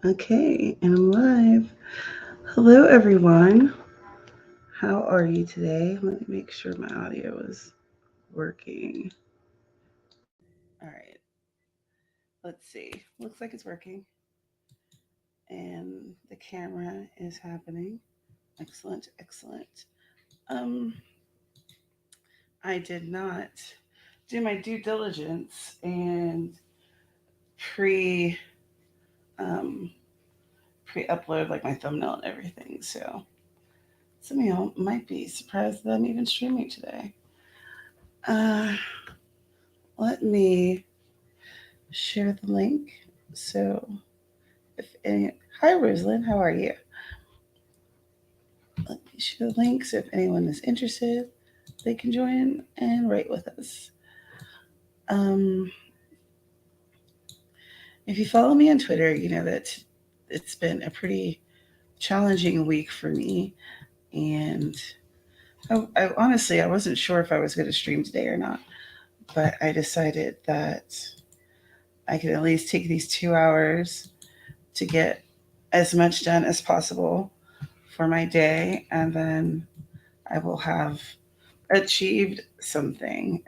Okay, and I'm live. Hello, everyone. How are you today? Let me make sure my audio is working. All right, let's see. Looks like it's working, and the camera is happening. Excellent, excellent. Um, I did not do my due diligence and pre um, pre upload like my thumbnail and everything. So some of y'all might be surprised that I'm even streaming today. Uh, Let me share the link. So, if any, hi Rosalind, how are you? Let me share the link so if anyone is interested, they can join and write with us. Um, if you follow me on Twitter, you know that it's been a pretty challenging week for me, and I honestly I wasn't sure if I was going to stream today or not, but I decided that I could at least take these 2 hours to get as much done as possible for my day, and then I will have achieved something,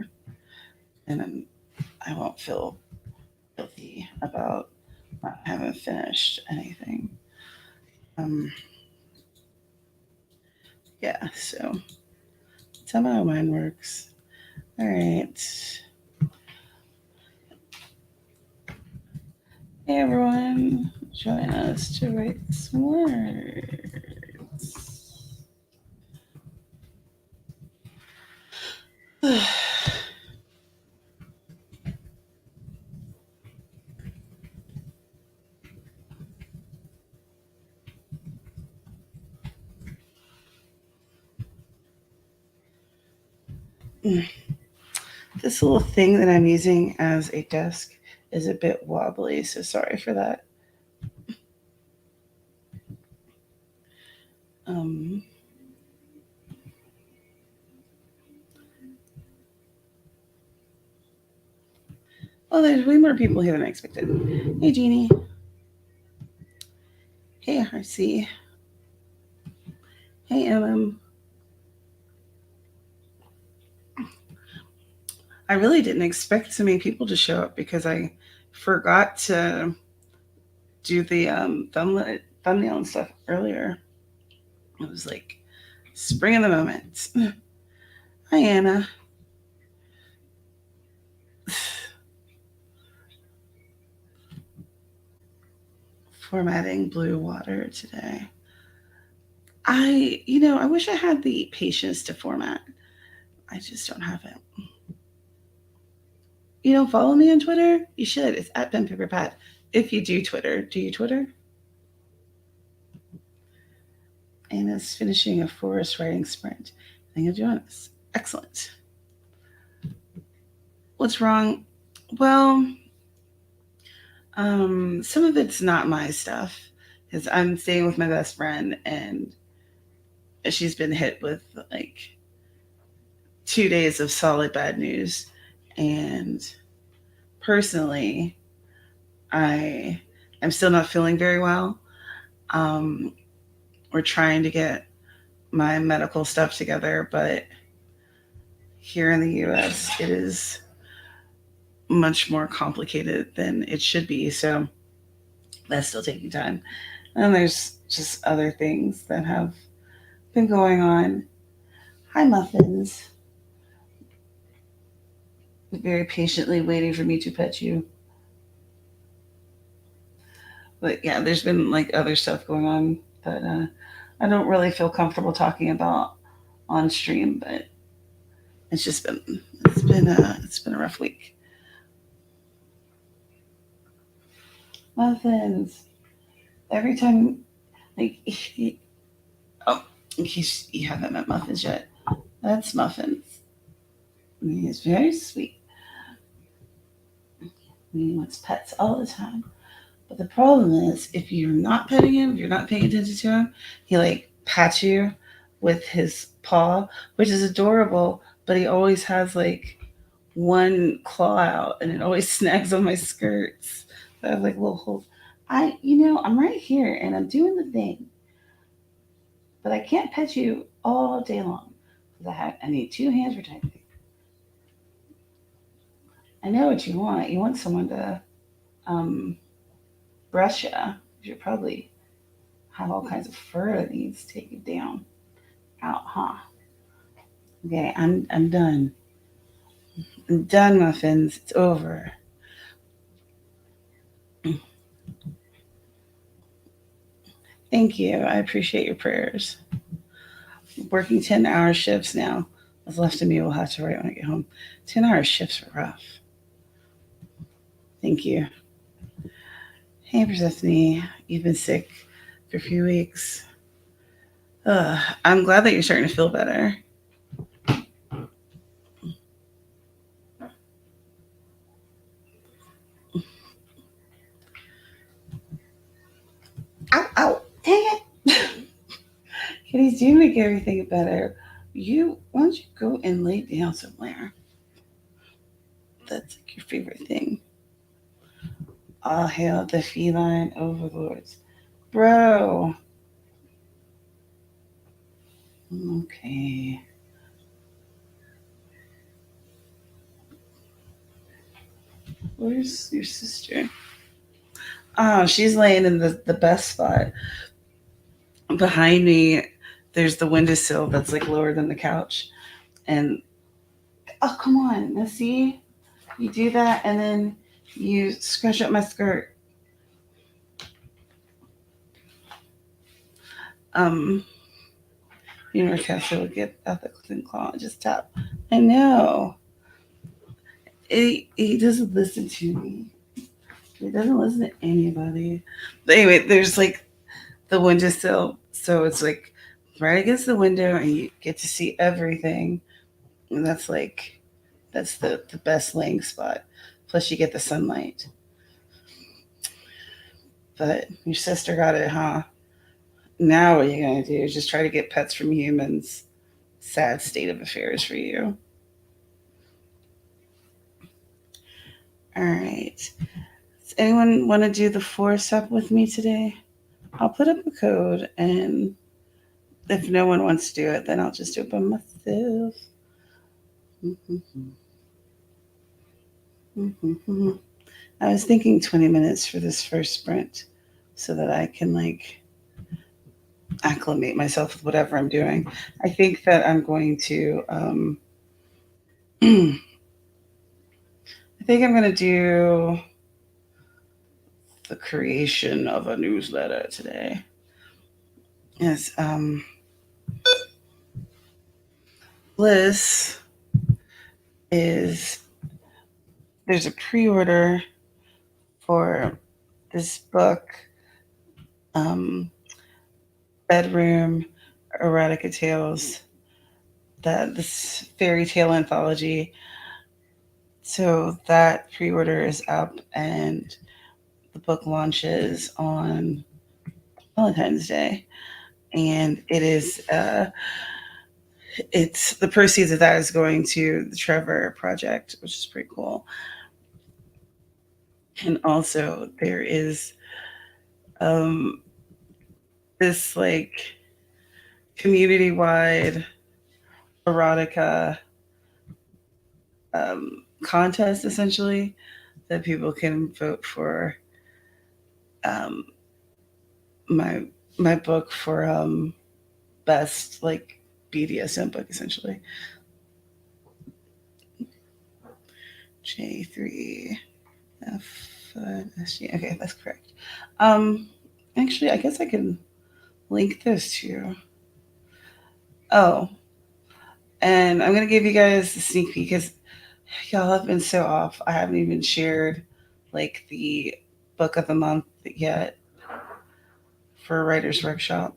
and then I won't feel guilty about not having finished anything. Um, yeah, so tell me how mine works. All right. Hey everyone, join us to write some words. This little thing that I'm using as a desk is a bit wobbly, so sorry for that. Um, well, there's way more people here than I expected. Hey, Jeannie. Hey, RC. Hey, I really didn't expect so many people to show up because I forgot to do the thumbnail and stuff earlier. It was like spring of the moment. Hi, Anna. Formatting blue water today. I wish I had the patience to format. I just don't have it. You don't follow me on Twitter? You should. It's at Pen Paper Pat. If you do Twitter, do you Twitter? Anna's finishing a forest writing sprint. And you'll join us. Excellent. What's wrong? Well, some of it's not my stuff because I'm staying with my best friend and she's been hit with like 2 days of solid bad news. And personally, I am still not feeling very well. Um, we're trying to get my medical stuff together, but here in the US, it is much more complicated than it should be. So that's still taking time. And there's just other things that have been going on. Hi, Muffins. Very patiently waiting for me to pet you. But yeah, there's been like other stuff going on that I don't really feel comfortable talking about on stream, but it's just been it's been a rough week. Muffins. Every time, like, oh, in case you haven't met Muffins yet, that's Muffins. He is very sweet. He wants pets all the time. But the problem is, if you're not petting him, if you're not paying attention to him, he like pats you with his paw, which is adorable. But he always has like one claw out, and it always snags on my skirts. So I have like little holes. I'm right here and I'm doing the thing, but I can't pet you all day long because I need two hands for typing. I know what you want. You want someone to um, brush you. You should probably have all kinds of fur that needs taken down out, huh? Okay, I'm done. I'm done, muffins. It's over. Thank you. I appreciate your prayers. Working 10-hour shifts now. What's left of me will have to write when I get home. 10-hour shifts are rough. Thank you. Hey, Persephone. You've been sick for a few weeks. I'm glad that you're starting to feel better. Ow, ow. Dang it. Kitties do make everything better. Why don't you go and lay down somewhere? That's like your favorite thing. All hail the feline overlords. Bro. Okay. Where's your sister? Oh, she's laying in the best spot. Behind me, there's the windowsill that's like lower than the couch. And oh, come on. Now, see? You do that and then you scratch up my skirt. Um, you know, Cassie will get out the clean claw and just tap. I know. He doesn't listen to me. He doesn't listen to anybody. But anyway, there's like the windowsill. So it's like right against the window and you get to see everything. And that's the best laying spot. Plus you get the sunlight. But your sister got it, huh? Now what are you gonna do? Just try to get pets from humans. Sad state of affairs for you. All right. Does anyone want to do the 4 step with me today? I'll put up a code, and if no one wants to do it, then I'll just do it by myself. I was thinking 20 minutes for this first sprint so that I can like acclimate myself with whatever I'm doing. I think that I'm going to I think I'm going to do the creation of a newsletter today. Yes, Bliss is there's a pre-order for this book, um, Bedroom Erotica Tales, that this fairy tale anthology. So that pre-order is up, and the book launches on Valentine's Day, and it's the proceeds of that is going to the Trevor Project, which is pretty cool. And also there is um, this like community wide erotica contest essentially that people can vote for um, my my book for best like BDSM book essentially. J3F5SG. Okay, that's correct. Um, Actually, I guess I can link this to you. Oh, and I'm gonna give you guys a sneak peek because y'all have been so off. I haven't even shared like the book of the month yet for a writer's workshop.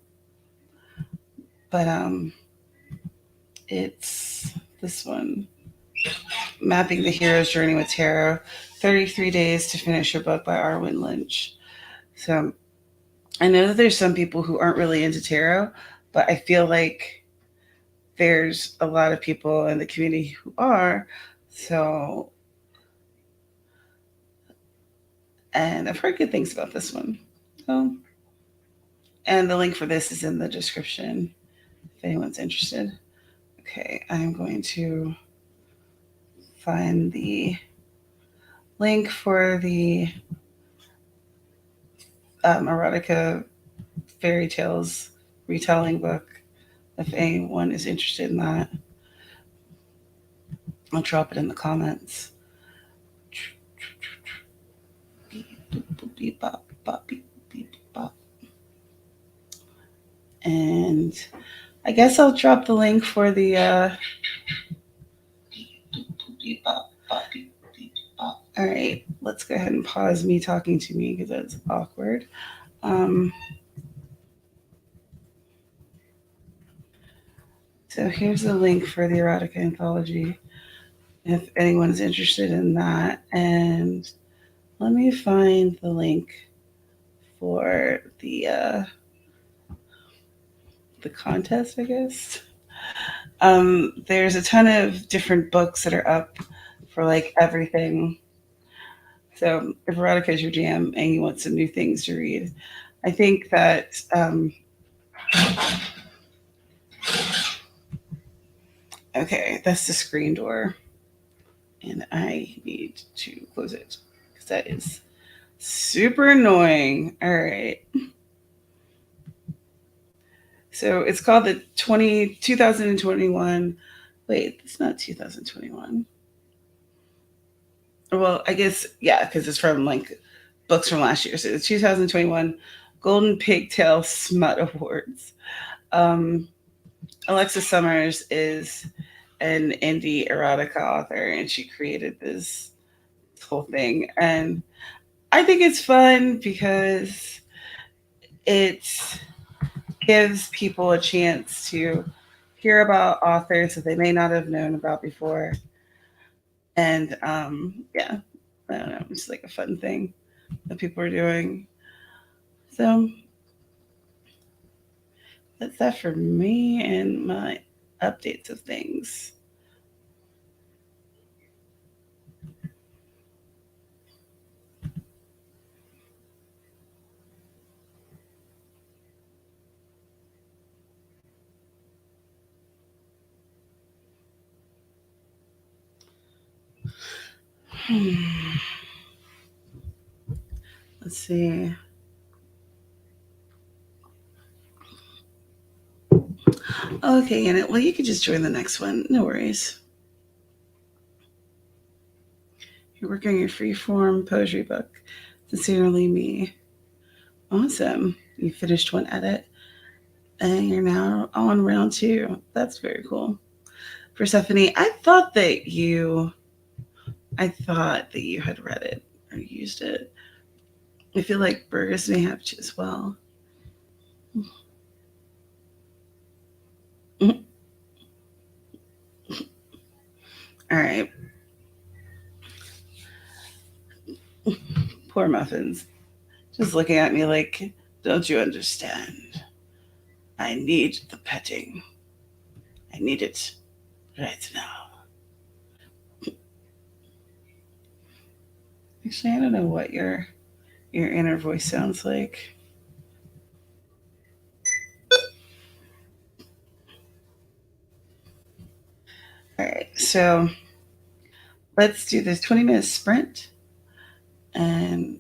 But it's this one, Mapping the Hero's Journey with Tarot, 33 Days to Finish Your Book by Arwen Lynch. So I know that there's some people who aren't really into tarot, but I feel like there's a lot of people in the community who are. So, and I've heard good things about this one. So, and the link for this is in the description if anyone's interested. Okay, I'm going to find the link for the erotica fairy tales retelling book. If anyone is interested in that, I'll drop it in the comments. And I guess I'll drop the link for the. All right, let's go ahead and pause me talking to me because that's awkward. So here's the link for the erotica anthology if anyone's interested in that. And let me find the link for the contest, I guess. There's a ton of different books that are up for like everything. So if erotica is your jam and you want some new things to read, I think that okay, that's the screen door, and I need to close it because that is super annoying. All right. So it's called the 2021. Wait, it's not 2021. Well, I guess, yeah, because it's from like books from last year. So the 2021 Golden Pigtail Smut Awards. Um, Alexis Summers is an indie erotica author, and she created this whole thing. And I think it's fun because it gives people a chance to hear about authors that they may not have known about before. And yeah, I don't know, it's like a fun thing that people are doing. So that's that for me and my updates of things. Let's see. Okay, Annette. Well, you could just join the next one. No worries. You're working on your free form poetry book. Sincerely, me. Awesome. You finished one edit and you're now on round two. That's very cool. Persephone, I thought that you had read it or used it. I feel like Burgess may have as well. All right. Poor Muffins. Just looking at me like, don't you understand? I need the petting. I need it right now. Actually, I don't know what your inner voice sounds like. All right, so let's do this 20-minute sprint and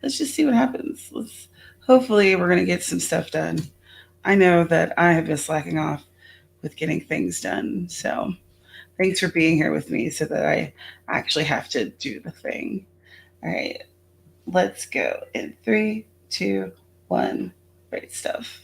let's just see what happens. Hopefully we're gonna get some stuff done. I know that I have been slacking off with getting things done. So thanks for being here with me so that I actually have to do the thing. All right, let's go in 3, 2, 1. Write stuff.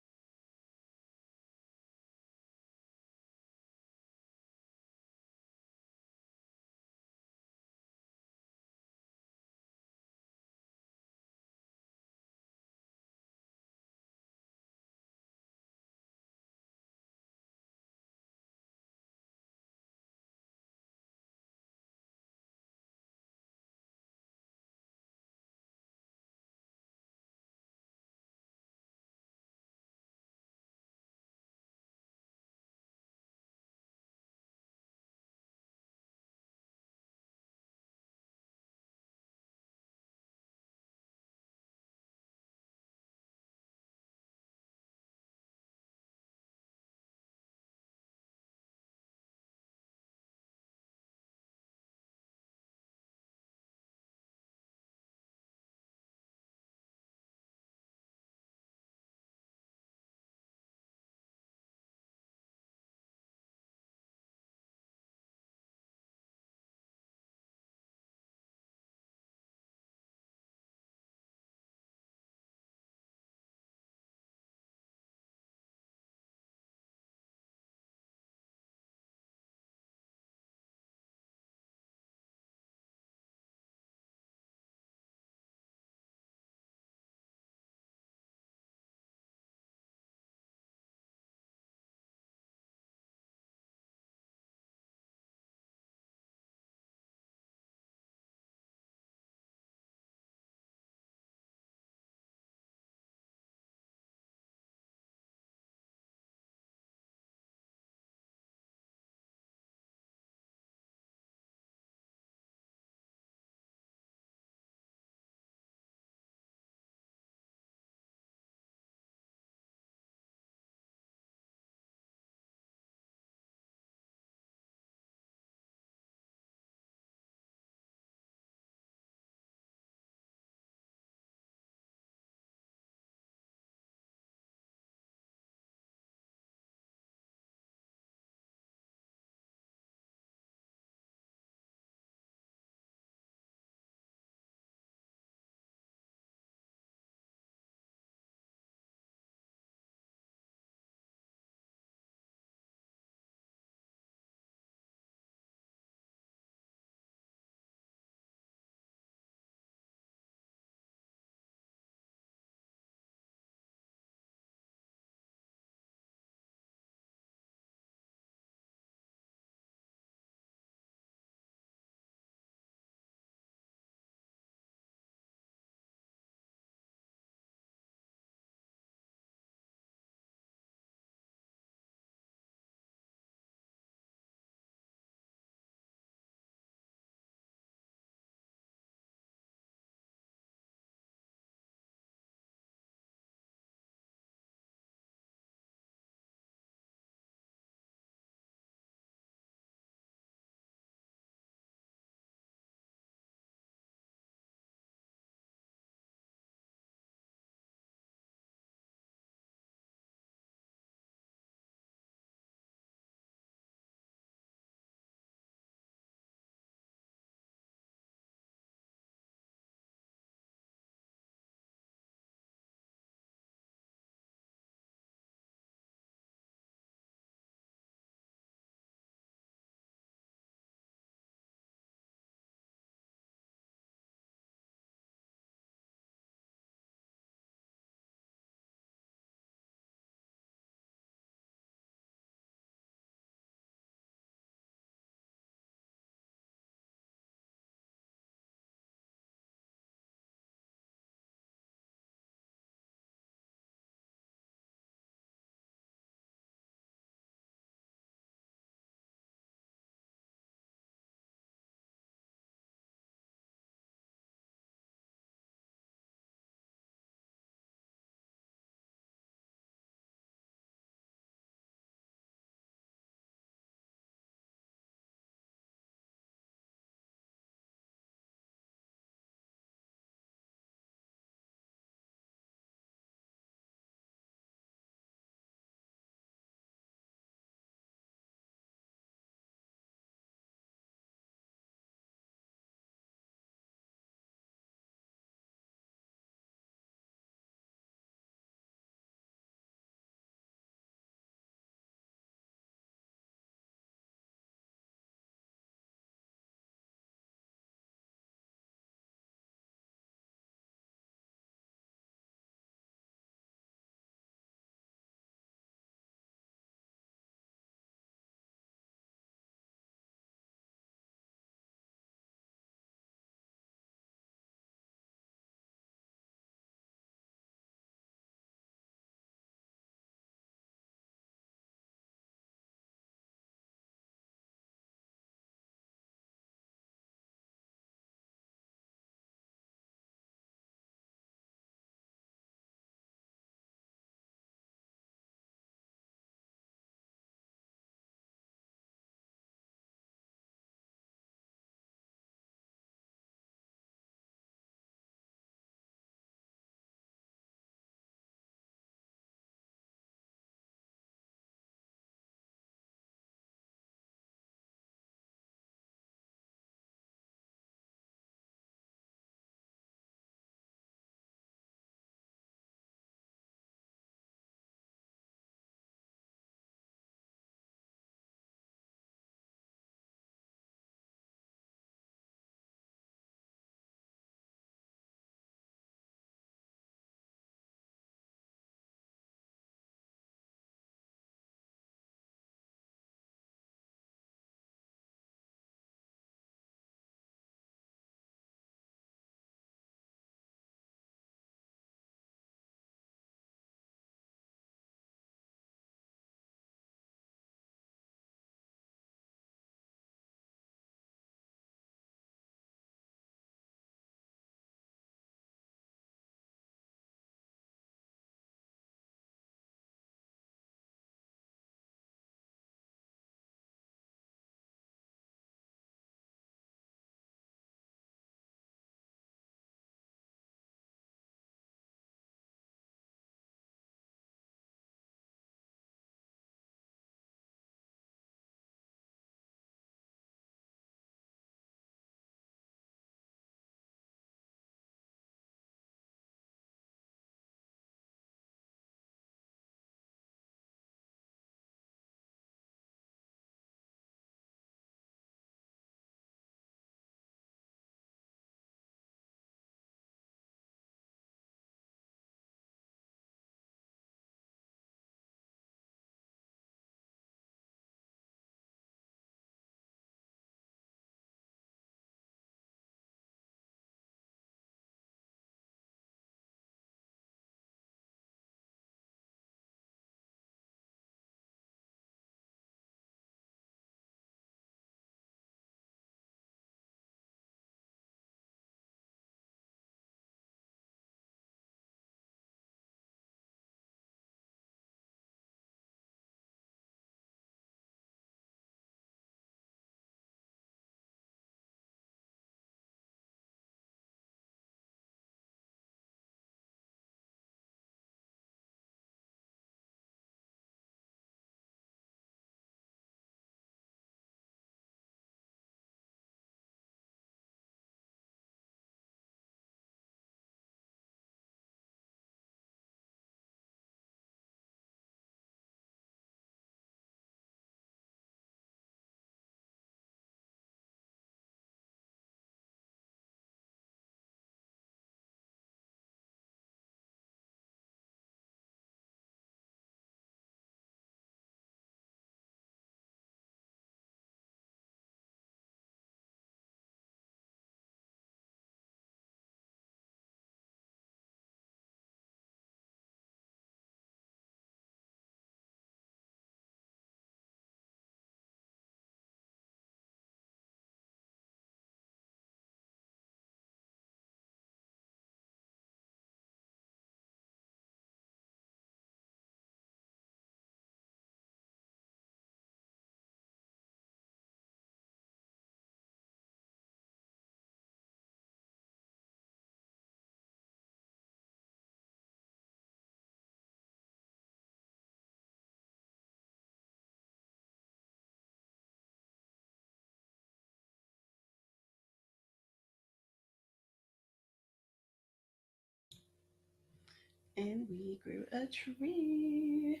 and we grew a tree.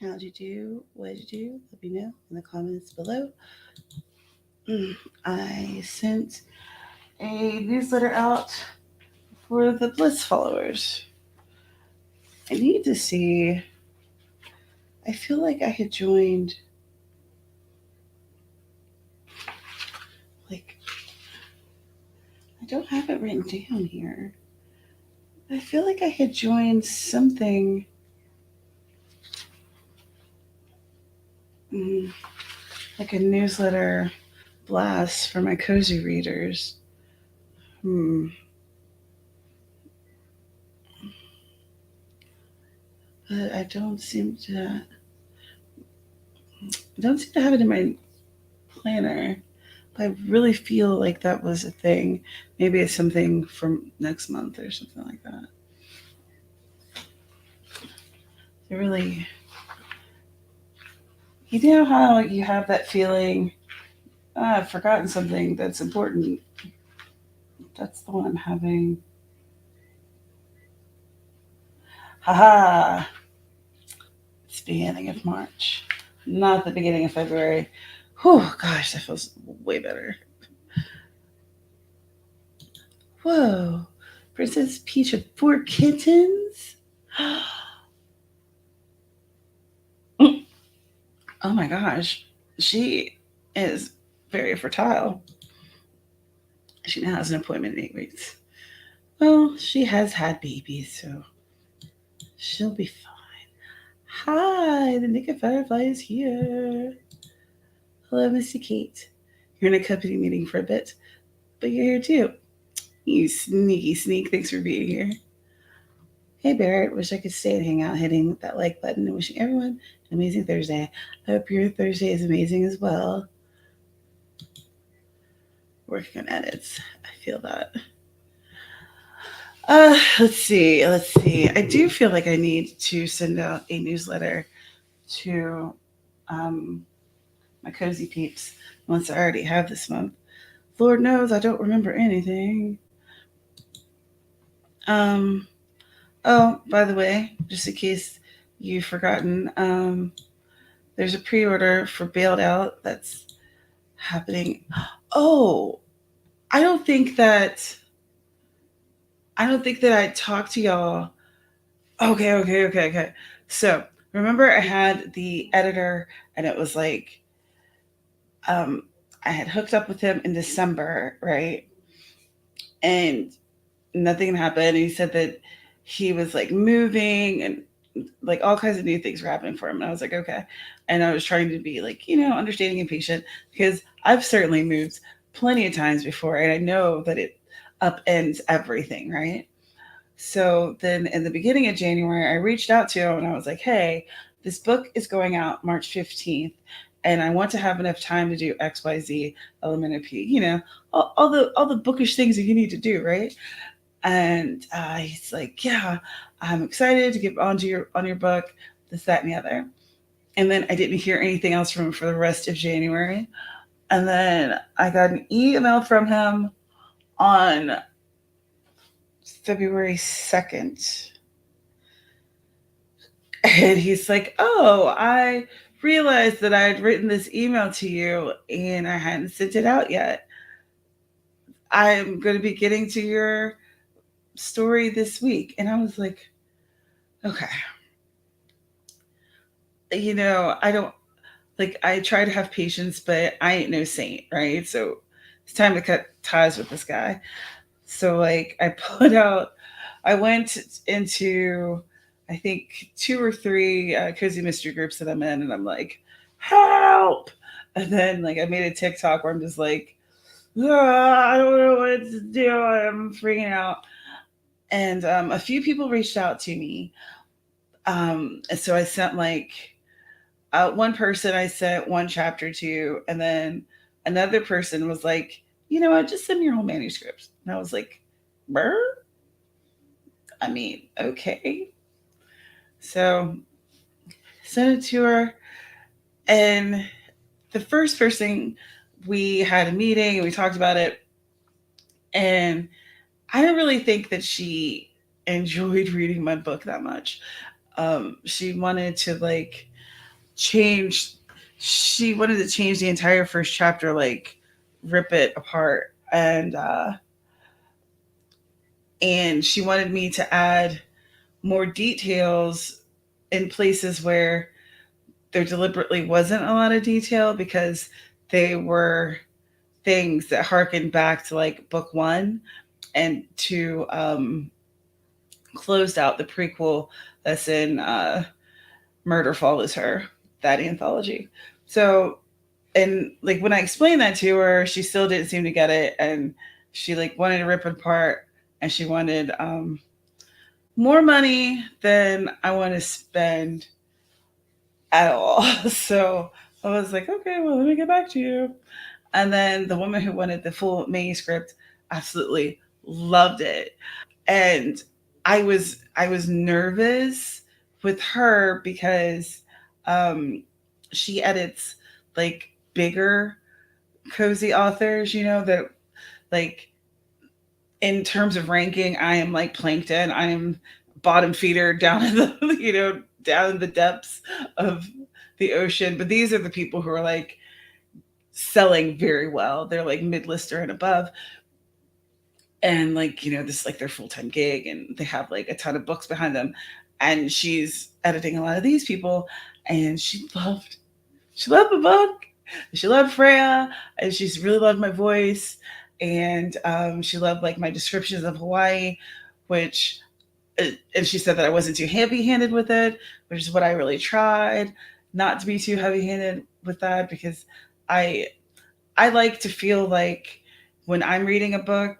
How'd you do? What did you do? Let me know in the comments below. I sent a newsletter out for the Bliss followers. I need to see. I feel like I had joined, like, I don't have it written down here. I feel like I had joined something. Like a newsletter blast for my cozy readers. But I don't seem to have it in my planner. But I really feel like that was a thing. Maybe it's something from next month or something like that. It really, you know how you have that feeling, I've forgotten something that's important. That's the one I'm having. Haha. It's the beginning of March, not the beginning of February. Whew, gosh, that feels way better. Whoa. Princess Peach of 4 kittens? Oh my gosh. She is very fertile. She now has an appointment in 8 weeks. Well, she has had babies, so she'll be fine. Hi, the Naked Firefly is here. Hello, Missy Kate. You're in a company meeting for a bit, but you're here too. You sneaky sneak. Thanks for being here. Hey, Barrett. Wish I could stay and hang out hitting that like button and wishing everyone an amazing Thursday. I hope your Thursday is amazing as well. Working on edits. I feel that. Let's see. I do feel like I need to send out a newsletter to my cozy peeps once I already have this month. Lord knows I don't remember anything. Oh, by the way, just in case you've forgotten, there's a pre-order for Bailed Out that's happening. Oh, I don't think that I talked to y'all. Okay. So remember I had the editor and it was like I had hooked up with him in December, right? And nothing happened. He said that he was like moving and like all kinds of new things were happening for him. And I was like, okay. And I was trying to be like, understanding and patient because I've certainly moved plenty of times before and I know that it upends everything, right? So then in the beginning of January, I reached out to him and I was like, hey, this book is going out March 15th and I want to have enough time to do XYZ, Elemental P, all the bookish things that you need to do, right? And he's like, yeah, I'm excited to get on your book, this, that, and the other. And then I didn't hear anything else from him for the rest of January. And then I got an email from him on February 2nd. And he's like, oh, I realized that I had written this email to you and I hadn't sent it out yet. I'm going to be getting to your story this week. And I was like, okay. I don't I try to have patience, but I ain't no saint, right? So it's time to cut ties with this guy. So like I went into I think 2 or 3 cozy mystery groups that I'm in, and I'm like, help! And then like I made a TikTok where I'm just like, I don't know what to do. I'm freaking out. And a few people reached out to me. And so I sent like one person I sent one chapter to, and then another person was like, you know what, just send me your whole manuscripts. And I was like, Burr? I mean, okay. So sent it to her. And the first person, we had a meeting and we talked about it. And I don't really think that she enjoyed reading my book that much. She wanted to like change. She wanted to change the entire first chapter, like rip it apart, and she wanted me to add more details in places where there deliberately wasn't a lot of detail because they were things that harkened back to like book one and to closed out the prequel that's in Murder Follows Her, that anthology. So, and like when I explained that to her, she still didn't seem to get it, and she like wanted to rip it apart, and she wanted more money than I want to spend at all. So I was like, okay, well, let me get back to you. And then the woman who wanted the full manuscript absolutely loved it. And I was nervous with her because she edits like bigger cozy authors, that like in terms of ranking, I am like plankton. I am bottom feeder down in the down in the depths of the ocean. But these are the people who are like selling very well. They're like mid-lister and above. And like, this is like their full-time gig and they have like a ton of books behind them. And she's editing a lot of these people and she loved the book. She loved Freya and she's really loved my voice. And she loved like my descriptions of Hawaii, which and she said that I wasn't too heavy-handed with it, which is what I really tried not to be too heavy-handed with that because I I like to feel like when I'm reading a book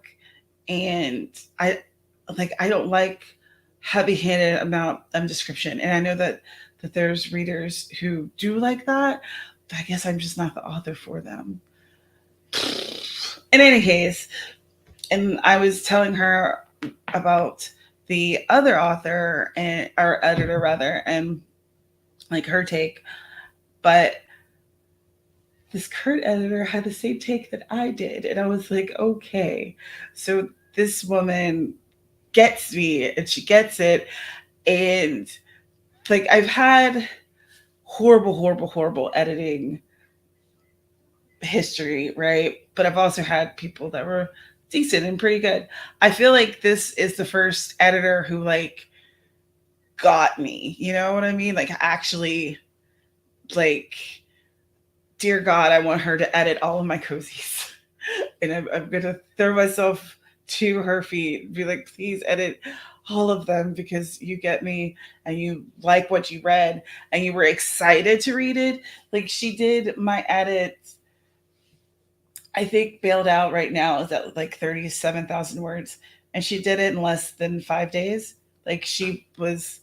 and I don't like heavy-handed amount of description, and I know that there's readers who do like that, but I guess I'm just not the author for them. In any case, and I was telling her about the other author and or editor rather, and like her take, but this current editor had the same take that I did, and I was like, okay, so this woman gets me and she gets it, and like I've had horrible, horrible, horrible editing history, right? But I've also had people that were decent and pretty good. I feel like this is the first editor who like got me. You know what I mean? Like actually like dear God, I want her to edit all of my cozies. And I'm gonna throw myself to her feet and be like, please edit all of them because you get me and you like what you read and you were excited to read it. Like she did my edits. I think bailed out right now is at like 37,000 words. And she did it in less than 5 days. Like she was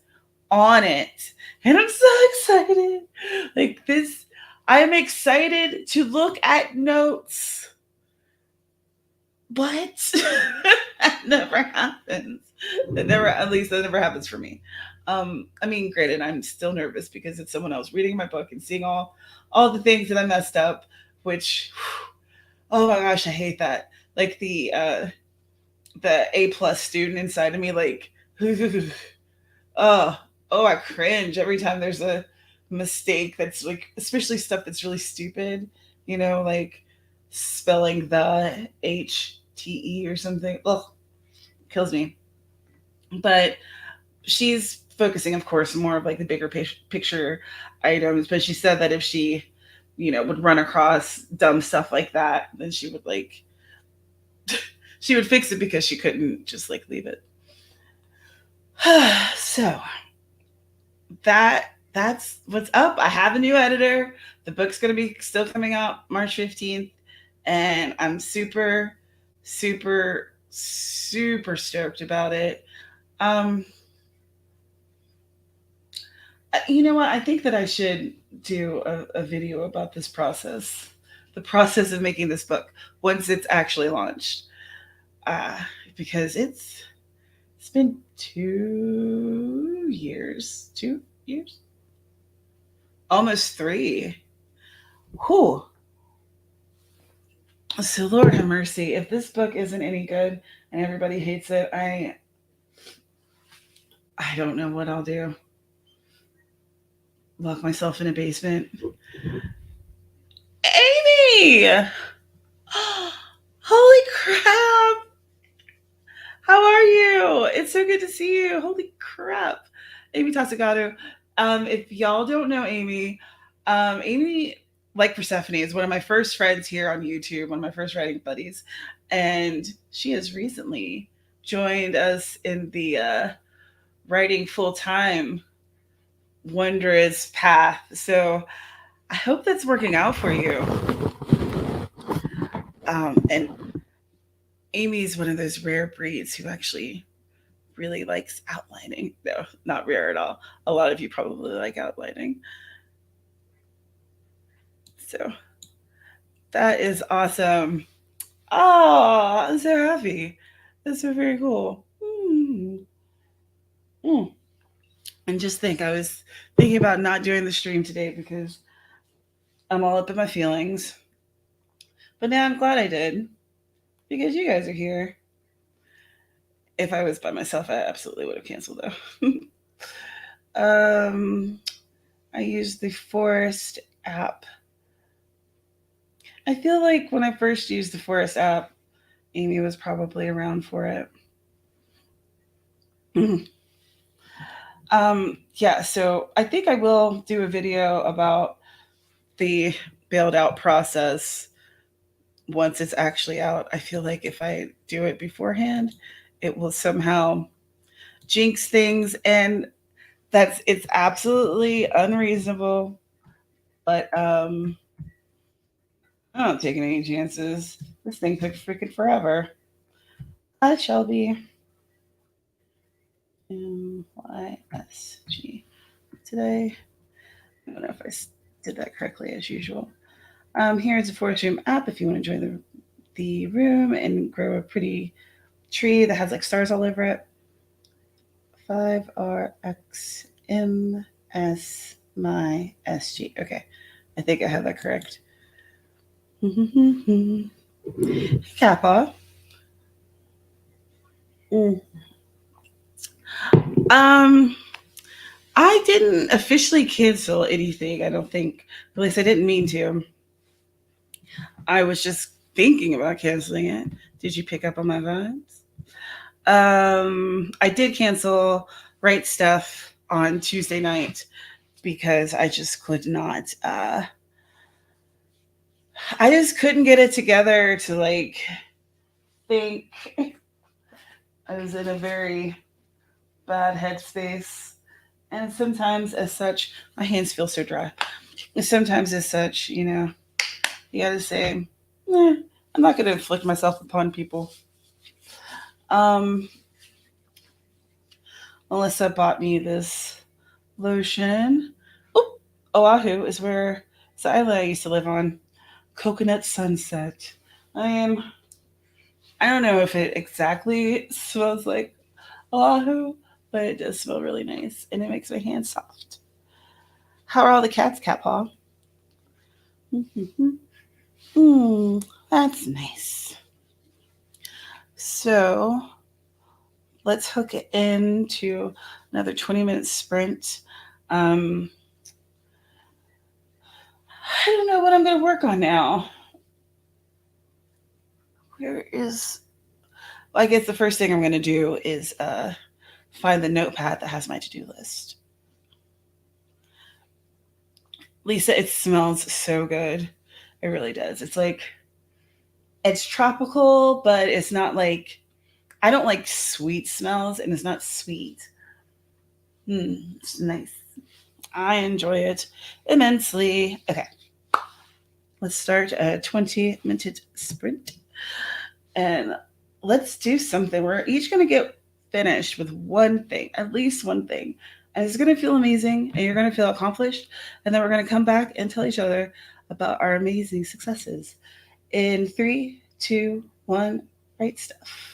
on it. And I'm so excited. Like this, I'm excited to look at notes. What? That never happens. At least that never happens for me. I mean, granted, I'm still nervous because it's someone else reading my book and seeing all the things that I messed up, which oh my gosh, I hate that. Like the A+ student inside of me, like oh I cringe every time there's a mistake that's like, especially stuff that's really stupid, like spelling the HTE or something. Ugh, kills me. But she's focusing, of course, more of like the bigger picture items. But she said that if she, would run across dumb stuff like that, then she would like she would fix it because she couldn't just like leave it. So that's what's up. I have a new editor. The book's gonna be still coming out March 15th, and I'm super, super, super stoked about it. Um, you know what? I think that I should do a video about this process, the process of making this book once it's actually launched, uh, because it's been 2 years, almost three. Whew. So Lord have mercy. If this book isn't any good, and everybody hates it, I don't know what I'll do. Lock myself in a basement. Amy! Holy crap! How are you? It's so good to see you. Holy crap. Amy Tasagato. If y'all don't know Amy, Amy, like Persephone, is one of my first friends here on YouTube, one of my first writing buddies. And she has recently joined us in the writing full time wondrous path. So I hope that's working out for you. And Amy's one of those rare breeds who actually really likes outlining. No, not rare at all. A lot of you probably like outlining. So that is awesome. Oh, I'm so happy. That's so very cool. Mm. Mm. And just think, I was thinking about not doing the stream today because I'm all up in my feelings. But now I'm glad I did because you guys are here. If I was by myself, I absolutely would have canceled though. um, I used the Forest app. I feel like when I first used the Forest app, Amy was probably around for it. Yeah, so I think I will do a video about the bailed out process once it's actually out. I feel like if I do it beforehand, it will somehow jinx things, and it's absolutely unreasonable. But I don't take any chances. This thing took freaking forever. Hi, Shelby. MYSG. Today, I don't know if I did that correctly as usual. Here's the Forest Room app if you want to join the room and grow a pretty tree that has like stars all over it. 5RXMS my SG. Okay, I think I have that correct. Kappa. Mm. Um, I didn't officially cancel anything. I don't think. At least I didn't mean to. I was just thinking about canceling it. Did you pick up on my vibes? I did cancel Writestuff on Tuesday night because I just could not. I just couldn't get it together to like think. I was in a very bad headspace, and sometimes, as such, my hands feel so dry. Sometimes, as such, you gotta say, I'm not gonna inflict myself upon people. Um, Melissa bought me this lotion. Oh, Oahu is where it's the island I used to live on. Coconut Sunset. I mean, I don't know if it exactly smells like Oahu, but it does smell really nice and it makes my hands soft. How are all the cats, Cat Paw? That's nice. So let's hook it into another 20-minute sprint. Um, I don't know what I'm going to work on now. Where is. Well, I guess the first thing I'm going to do is find the notepad that has my to do list. Lisa, it smells so good. It really does. It's like, it's tropical, but it's not like, I don't like sweet smells, and it's not sweet. It's nice. I enjoy it immensely. Okay, let's start a 20-minute sprint and let's do something. We're each going to get finished with one thing, at least one thing. And it's going to feel amazing and you're going to feel accomplished. And then we're going to come back and tell each other about our amazing successes. In 3, 2, 1, write stuff.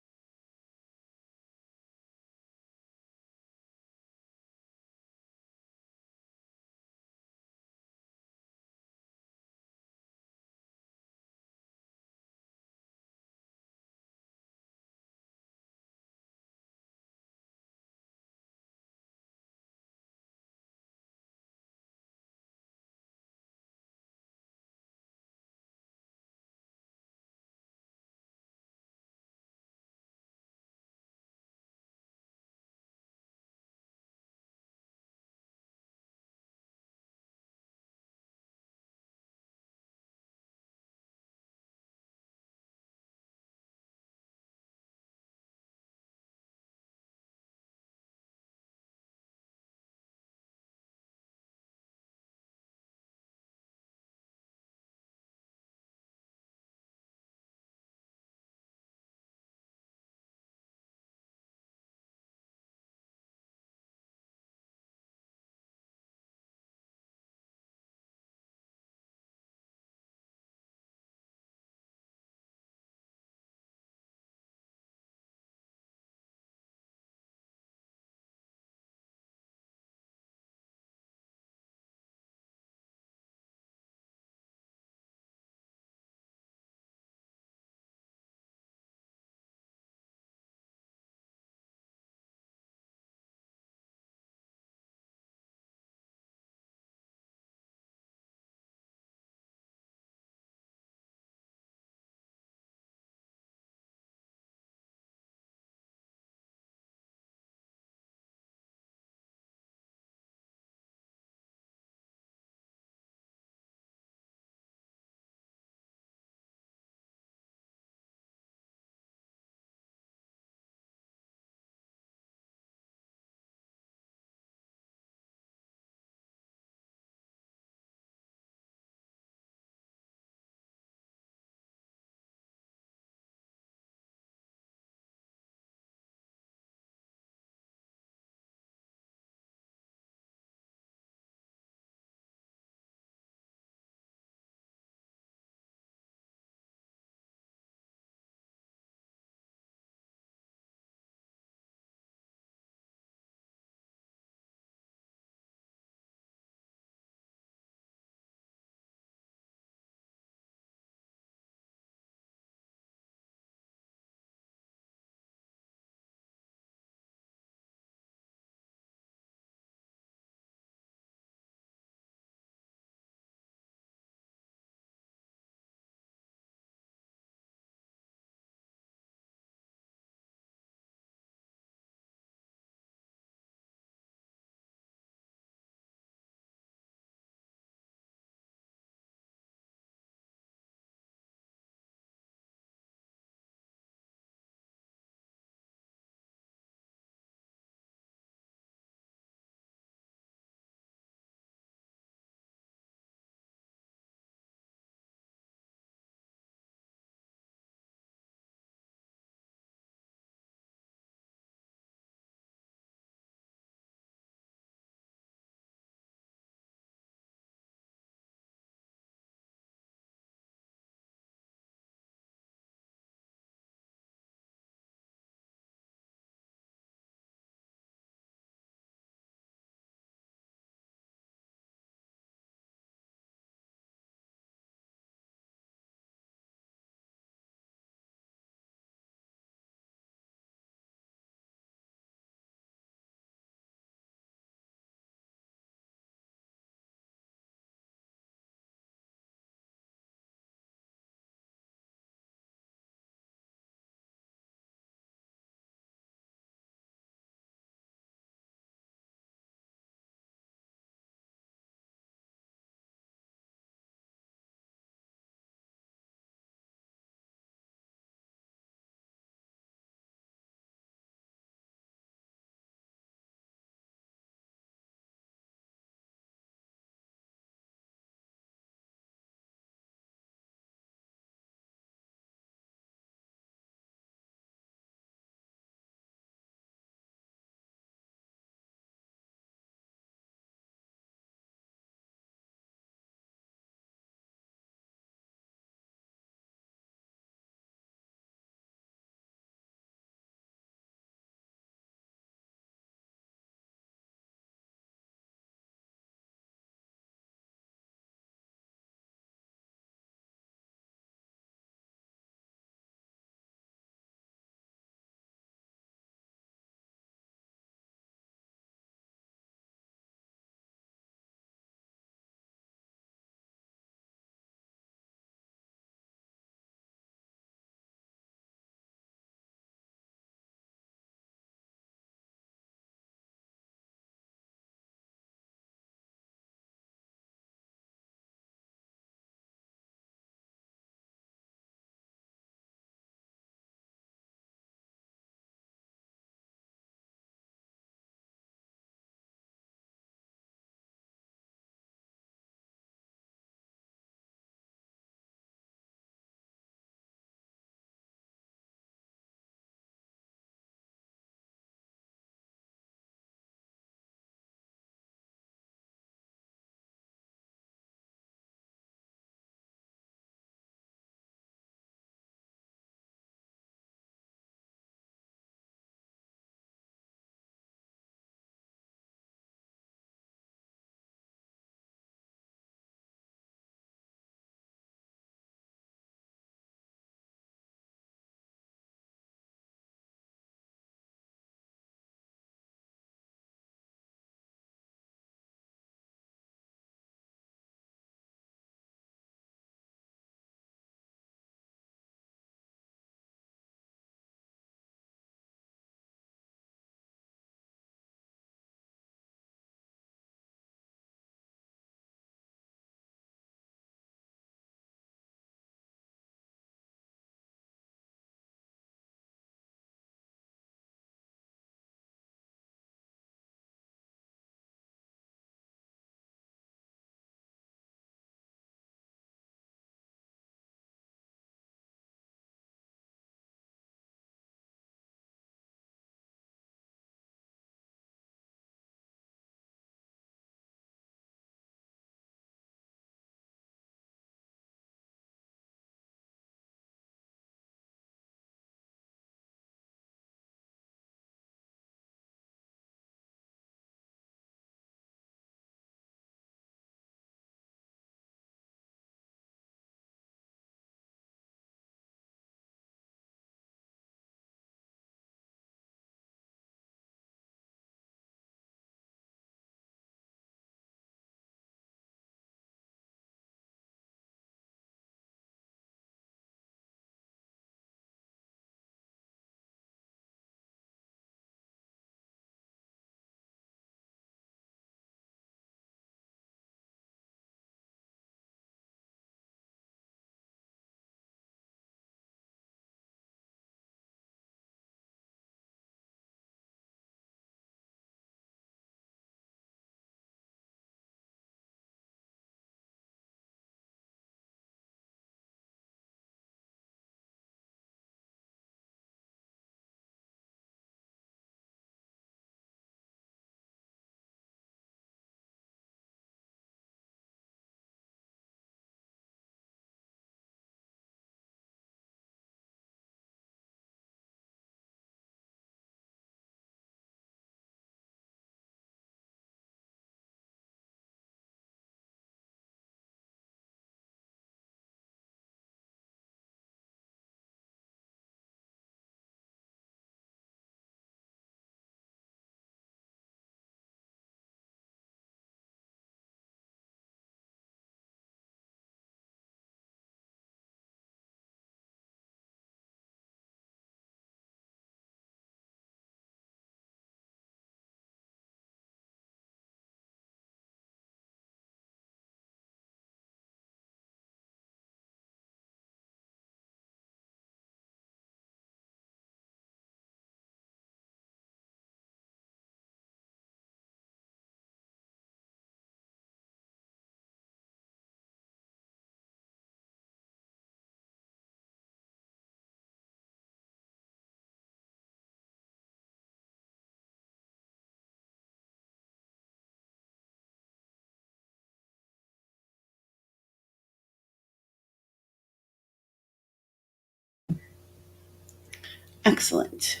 Excellent.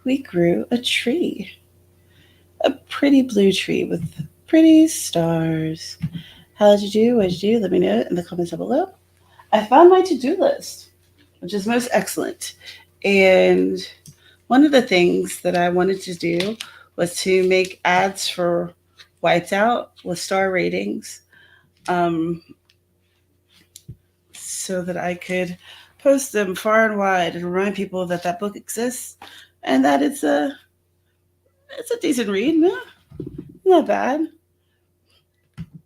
We grew a tree, a pretty blue tree with pretty stars. How did you do? What did you do? Let me know in the comments down below. I found my to-do list, which is most excellent. And one of the things that I wanted to do was to make ads for Whiteout with star ratings, um, so that I could post them far and wide and remind people that that book exists and that it's a decent read. No, not bad.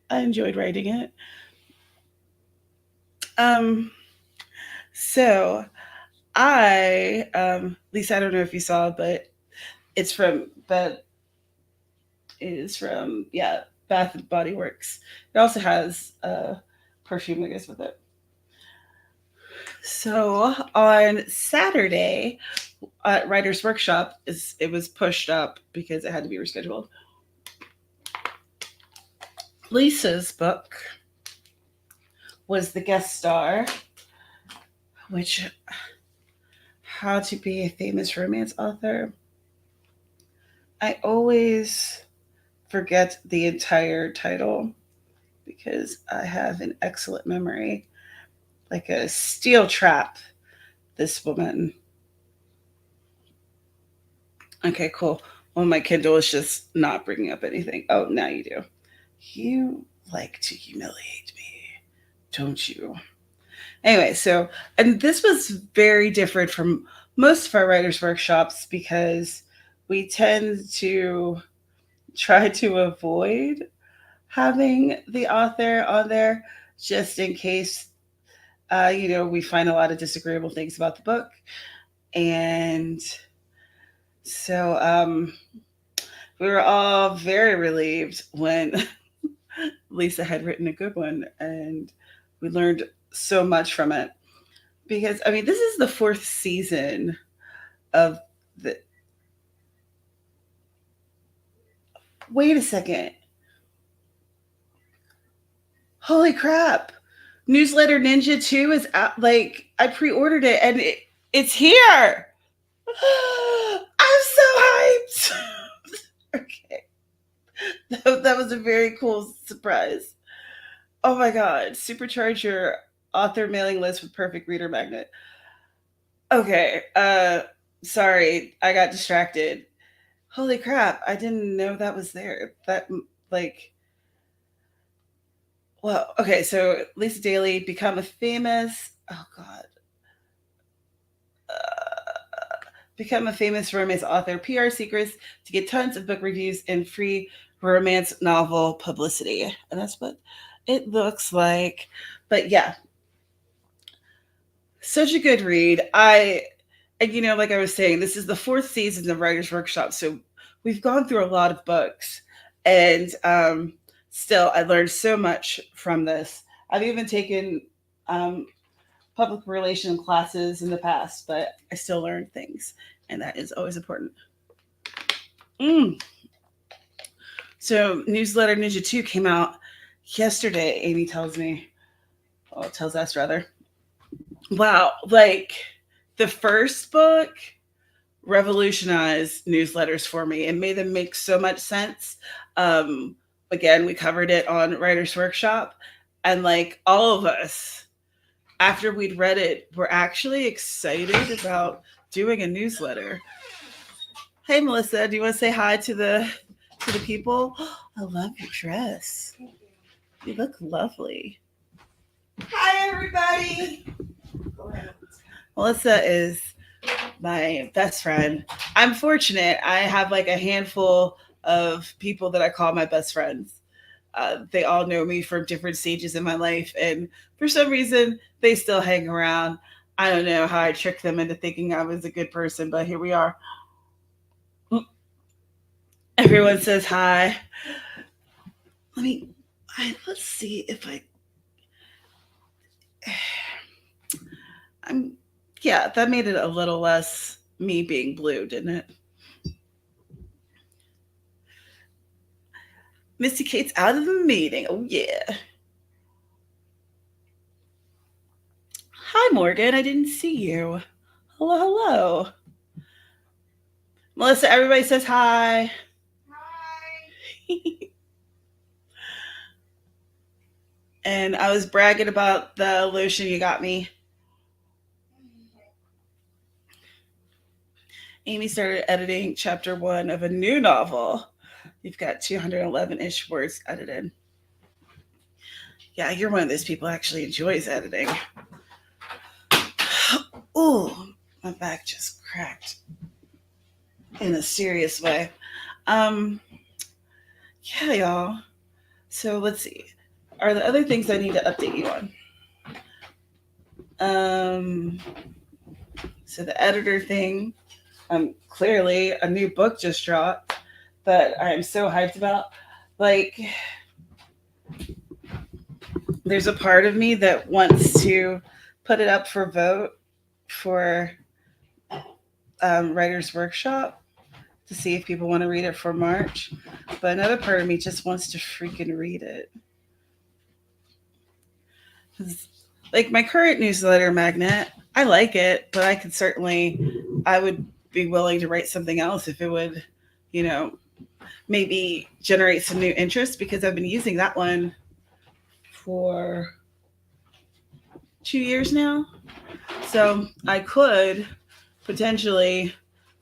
I enjoyed writing it. Um, so Lisa, I don't know if you saw, but it's from, but it is from, yeah, Bath and Body Works. It also has perfume that goes with it. So on Saturday, Writer's Workshop it was pushed up because it had to be rescheduled. Lisa's book was the guest star, which How to Be a Famous Romance Author. I always forget the entire title because I have an excellent memory, like a steel trap. This woman. Okay, cool. Well, my Kindle is just not bringing up anything. Oh, now you do. You like to humiliate me, don't you? Anyway, so, and this was very different from most of our writers' workshops because we tend to try to avoid having the author on there just in case, we find a lot of disagreeable things about the book. And so we were all very relieved when Lisa had written a good one, and we learned so much from it. Because, I mean, this is the fourth season of the. Wait a second. Holy crap. Newsletter Ninja 2 is out. Like, I pre ordered it and it's here. I'm so hyped. Okay. That was a very cool surprise. Oh my God. Supercharge your author mailing list with perfect reader magnet. Okay. Sorry. I got distracted. Holy crap. I didn't know that was there. That, like, well, okay, so Lisa Daly, become a famous, oh God, become a famous romance author, PR secrets to get tons of book reviews and free romance novel publicity. And that's what it looks like. But yeah, such a good read. And like I was saying, this is the fourth season of Writers Workshop. So we've gone through a lot of books. And still, I learned so much from this. I've even taken public relation classes in the past, but I still learn things, and that is always important. Mm. So, Newsletter Ninja 2 came out yesterday, Amy tells me. Oh, tells us rather. Wow, like the first book revolutionized newsletters for me and made them make so much sense. Again, we covered it on Writers Workshop, and like all of us, after we'd read it, were actually excited about doing a newsletter. Hey, Melissa, do you want to say hi to the people? I love your dress. You look lovely. Hi, everybody. Go ahead. Melissa is my best friend. I'm fortunate. I have like a handful of people that I call my best friends. They all know me from different stages in my life, and for some reason, they still hang around. I don't know how I tricked them into thinking I was a good person, but here we are. Everyone says hi. Let's see if I'm, yeah, that made it a little less me being blue, didn't it? Misty Kate's out of the meeting. Oh, yeah. Hi, Morgan. I didn't see you. Hello, hello. Melissa, everybody says hi. Hi. And I was bragging about the lotion you got me. Amy started editing chapter 1 of a new novel. You've got 211-ish words edited. Yeah, you're one of those people who actually enjoys editing. Ooh, my back just cracked in a serious way. Yeah, y'all. So let's see. Are there other things I need to update you on? So the editor thing, clearly a new book just dropped that I'm so hyped about. Like, there's a part of me that wants to put it up for vote for Writer's Workshop to see if people want to read it for March. But another part of me just wants to freaking read it. Like my current newsletter magnet, I like it, but I would be willing to write something else if it would, maybe generate some new interest, because I've been using that one for 2 years now. So I could potentially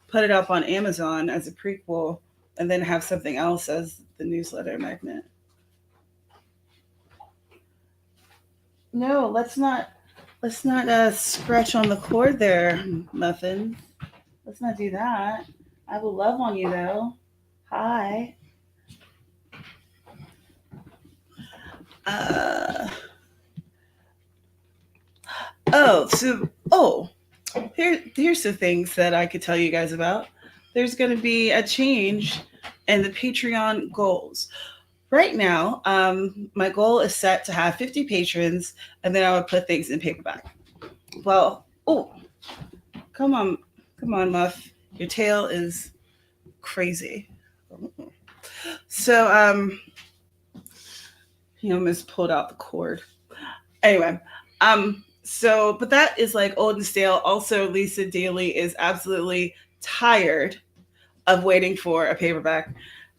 put it up on Amazon as a prequel and then have something else as the newsletter magnet. No, let's not scratch on the cord there, Muffin. Let's not do that. I will love on you though. Hi. Here's the things that I could tell you guys about. There's going to be a change in the Patreon goals. Right now, my goal is set to have 50 patrons, and then I would put things in paperback. Well, come on, Muff. Your tail is crazy. So, he almost pulled out the cord. Anyway, but that is like old and stale. Also, Lisa Daly is absolutely tired of waiting for a paperback,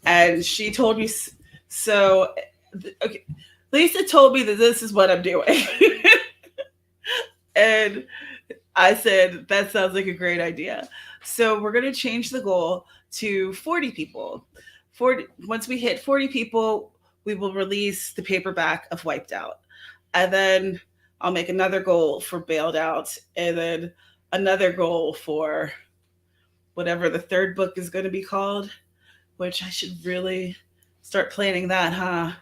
and she told me so. Okay, Lisa told me that this is what I'm doing, and I said that sounds like a great idea. So we're going to change the goal to 40 people. Once we hit 40 people, we will release the paperback of Wiped Out, and then I'll make another goal for Bailed Out, and then another goal for whatever the third book is going to be called, which I should really start planning that, huh?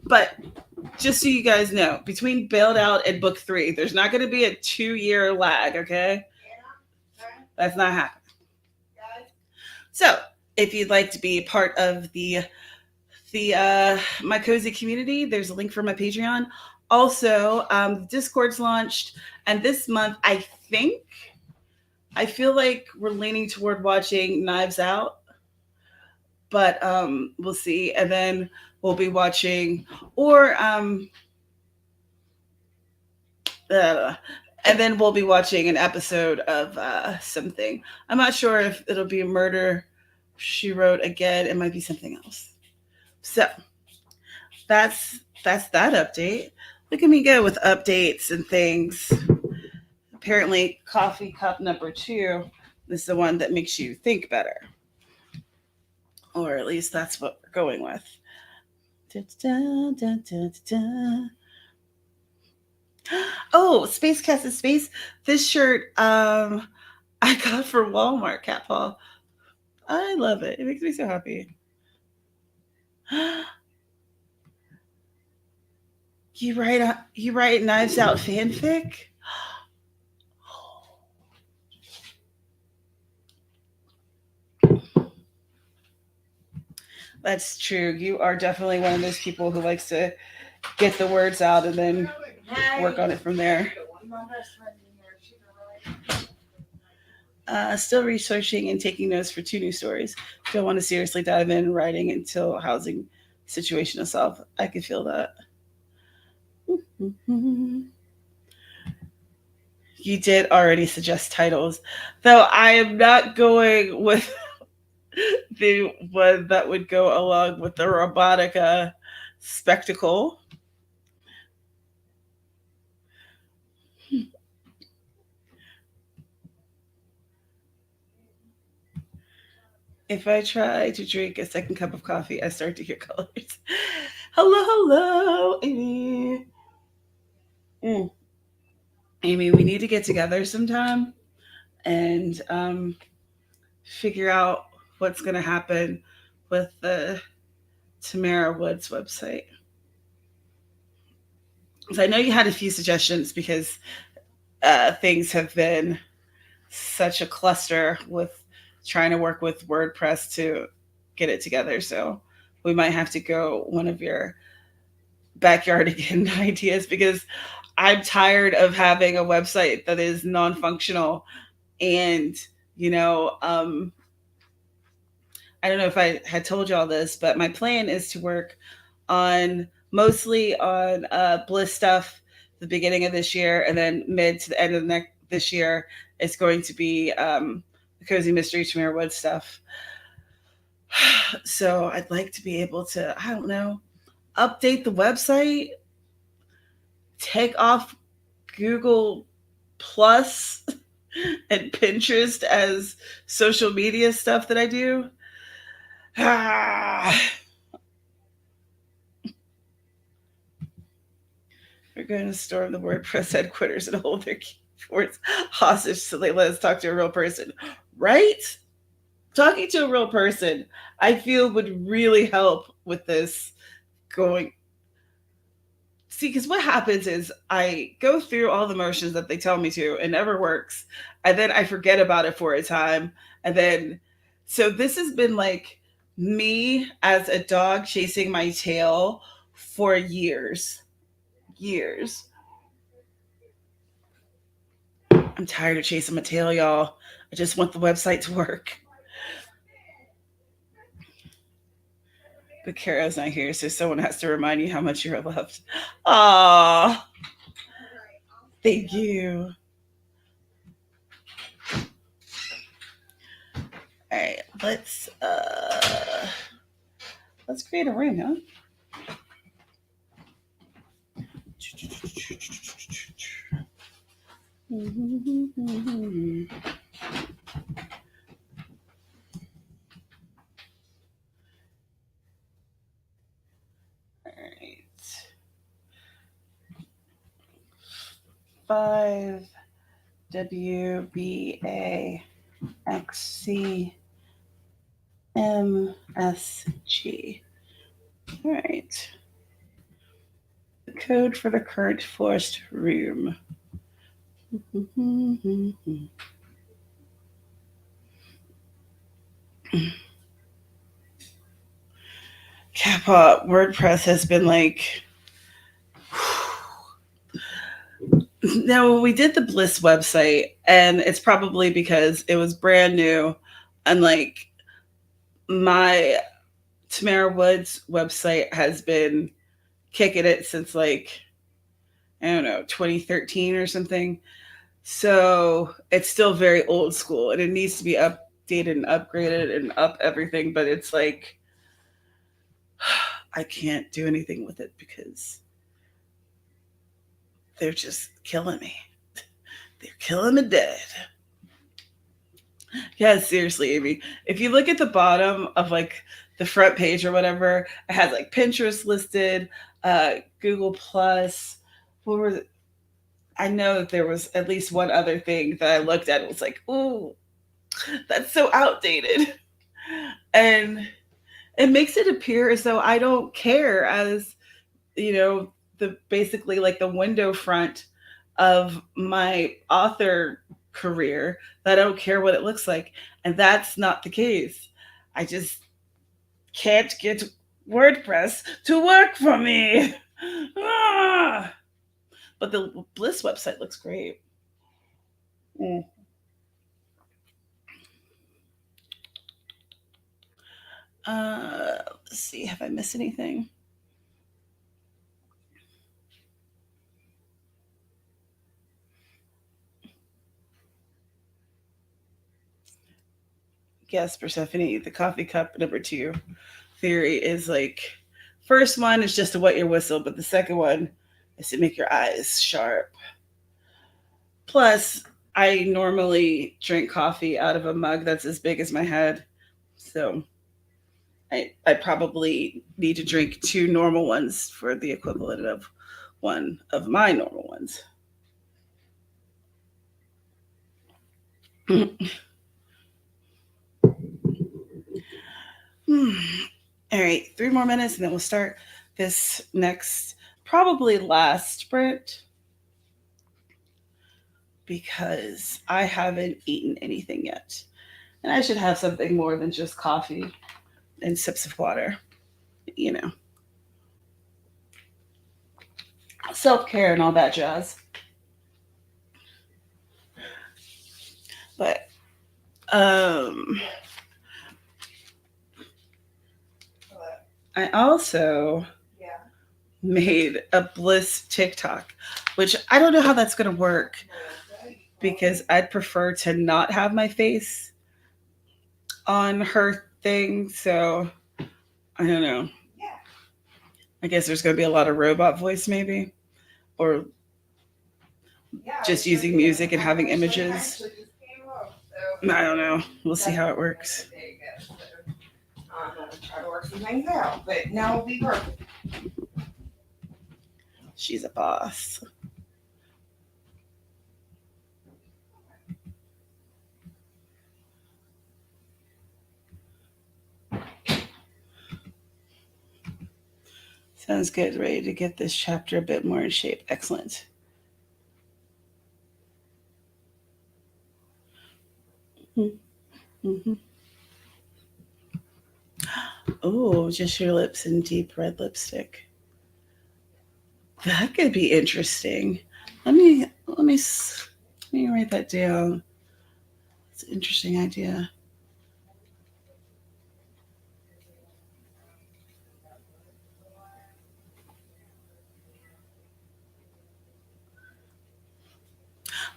But just so you guys know, between Bailed Out and book 3, there's not going to be a 2-year lag, okay? That's not happening. So, if you'd like to be part of the my cozy community, there's a link for my Patreon. Also, Discord's launched, and this month I feel like we're leaning toward watching Knives Out, but we'll see. And then we'll be watching, and then we'll be watching an episode of something. I'm not sure if it'll be Murder, She Wrote again. It might be something else. So that's that update. Look at me go with updates and things. Apparently, coffee cup number 2 is the one that makes you think better. Or at least that's what we're going with. Da, da, da, da, da. Oh, Space Cast in Space. This shirt I got from Walmart, Cat Paw. I love it. It makes me so happy. You write Knives Out fanfic? That's true. You are definitely one of those people who likes to get the words out and then work on it from there. Still researching and taking notes for 2 new stories. Don't want to seriously dive in writing until housing situation is solved. I can feel that. You did already suggest titles, though I am not going with the one that would go along with the robotica spectacle. If I try to drink a second cup of coffee, I start to hear colors. Hello, hello, Amy. Mm. Amy, we need to get together sometime and figure out what's going to happen with the Tamara Woods website. So I know you had a few suggestions because things have been such a cluster with trying to work with WordPress to get it together. So we might have to go one of your backyard again ideas because I'm tired of having a website that is non functional. And, you know, I don't know if I had told you all this, but my plan is to work on mostly on Bliss stuff the beginning of this year, and then mid to the end of this year it's going to be the Cozy Mystery Tamara Wood stuff. So I'd like to be able to, I don't know, update the website, take off Google Plus and Pinterest as social media stuff that I do. We're going to storm the WordPress headquarters and hold their keyboards hostage so they let us talk to a real person. Right? Talking to a real person, I feel would really help with this going. See, because what happens is I go through all the motions that they tell me to, it never works. And then I forget about it for a time. And then, so this has been like me as a dog chasing my tail for years. Years. I'm tired of chasing my tail, y'all. I just want the website to work. But Carow's not here, so someone has to remind you how much you're loved. Aw, thank you. All right, let's create a room, huh? All right. 5WBAXCMSG. All right. The code for the current forced room. Kappa WordPress has been like. Now, we did the Bliss website, and it's probably because it was brand new, and like my Tamara Woods website has been kicking it since like I don't know 2013 or something. So it's still very old school, and it needs to be updated and upgraded and up everything. But it's like I can't do anything with it because they're just killing me. They're killing me dead. Yeah, seriously, Amy. If you look at the bottom of like the front page or whatever, it has like Pinterest listed, Google Plus. What were I know that there was at least one other thing that I looked at. It was like, ooh, that's so outdated, and it makes it appear as though I don't care as the basically like the window front of my author career that I don't care what it looks like. And that's not the case. I just can't get WordPress to work for me. Ah! But the Bliss website looks great. Mm. Let's see. Have I missed anything? Yes, Persephone, the coffee cup number two theory is like, first one is just to wet your whistle, but the second one is to make your eyes sharp. Plus, I normally drink coffee out of a mug that's as big as my head. So I probably need to drink two normal ones for the equivalent of one of my normal ones. All right, 3 more minutes and then we'll start this next, probably last sprint because I haven't eaten anything yet. And I should have something more than just coffee and sips of water, you know, self care and all that jazz. But um, I also made a bliss TikTok, which I don't know how that's going to work because I'd prefer to not have my face on her thing. So I don't know. I guess there's going to be a lot of robot voice, maybe, or just using music and having images. I don't know. We'll see how it works. I'm going to try to work some things out, but now it'll be perfect. She's a boss. Sounds good. Ready to get this chapter a bit more in shape. Excellent. Mm-hmm. Oh, just your lips and deep red lipstick. That could be interesting. Let me write that down. It's an interesting idea.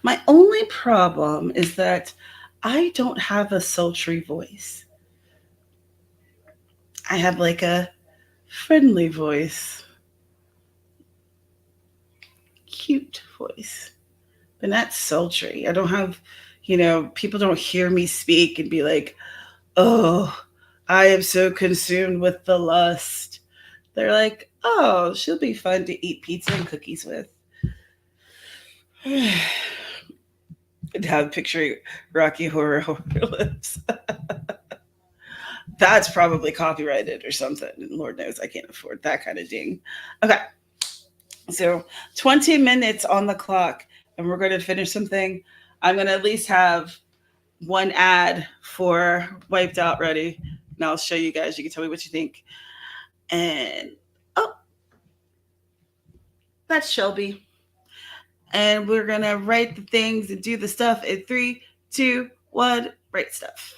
My only problem is that I don't have a sultry voice. I have like a friendly voice, cute voice, but not sultry. I don't have, people don't hear me speak and be like, oh, I am so consumed with the lust. They're like, oh, she'll be fun to eat pizza and cookies with. And have picturing Rocky Horror lips. That's probably copyrighted or something. Lord knows I can't afford that kind of ding. Okay. So 20 minutes on the clock, and we're going to finish something. I'm going to at least have one ad for Wiped Out ready. And I'll show you guys. You can tell me what you think. And, oh, that's Shelby. And we're going to write the things and do the stuff in 3, 2, 1, write stuff.